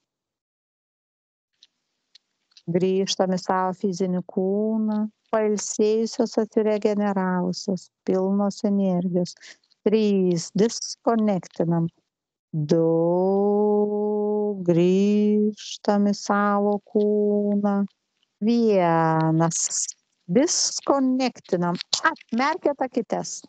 Grįžtam į savo fizinį kūną, pailsėjusios, atsiregeneravusios, pilnos energijos. 3, diskonektinam. 2, grįžtam į savo kūną. 1, diskonektinam. Atmerkėt akytes.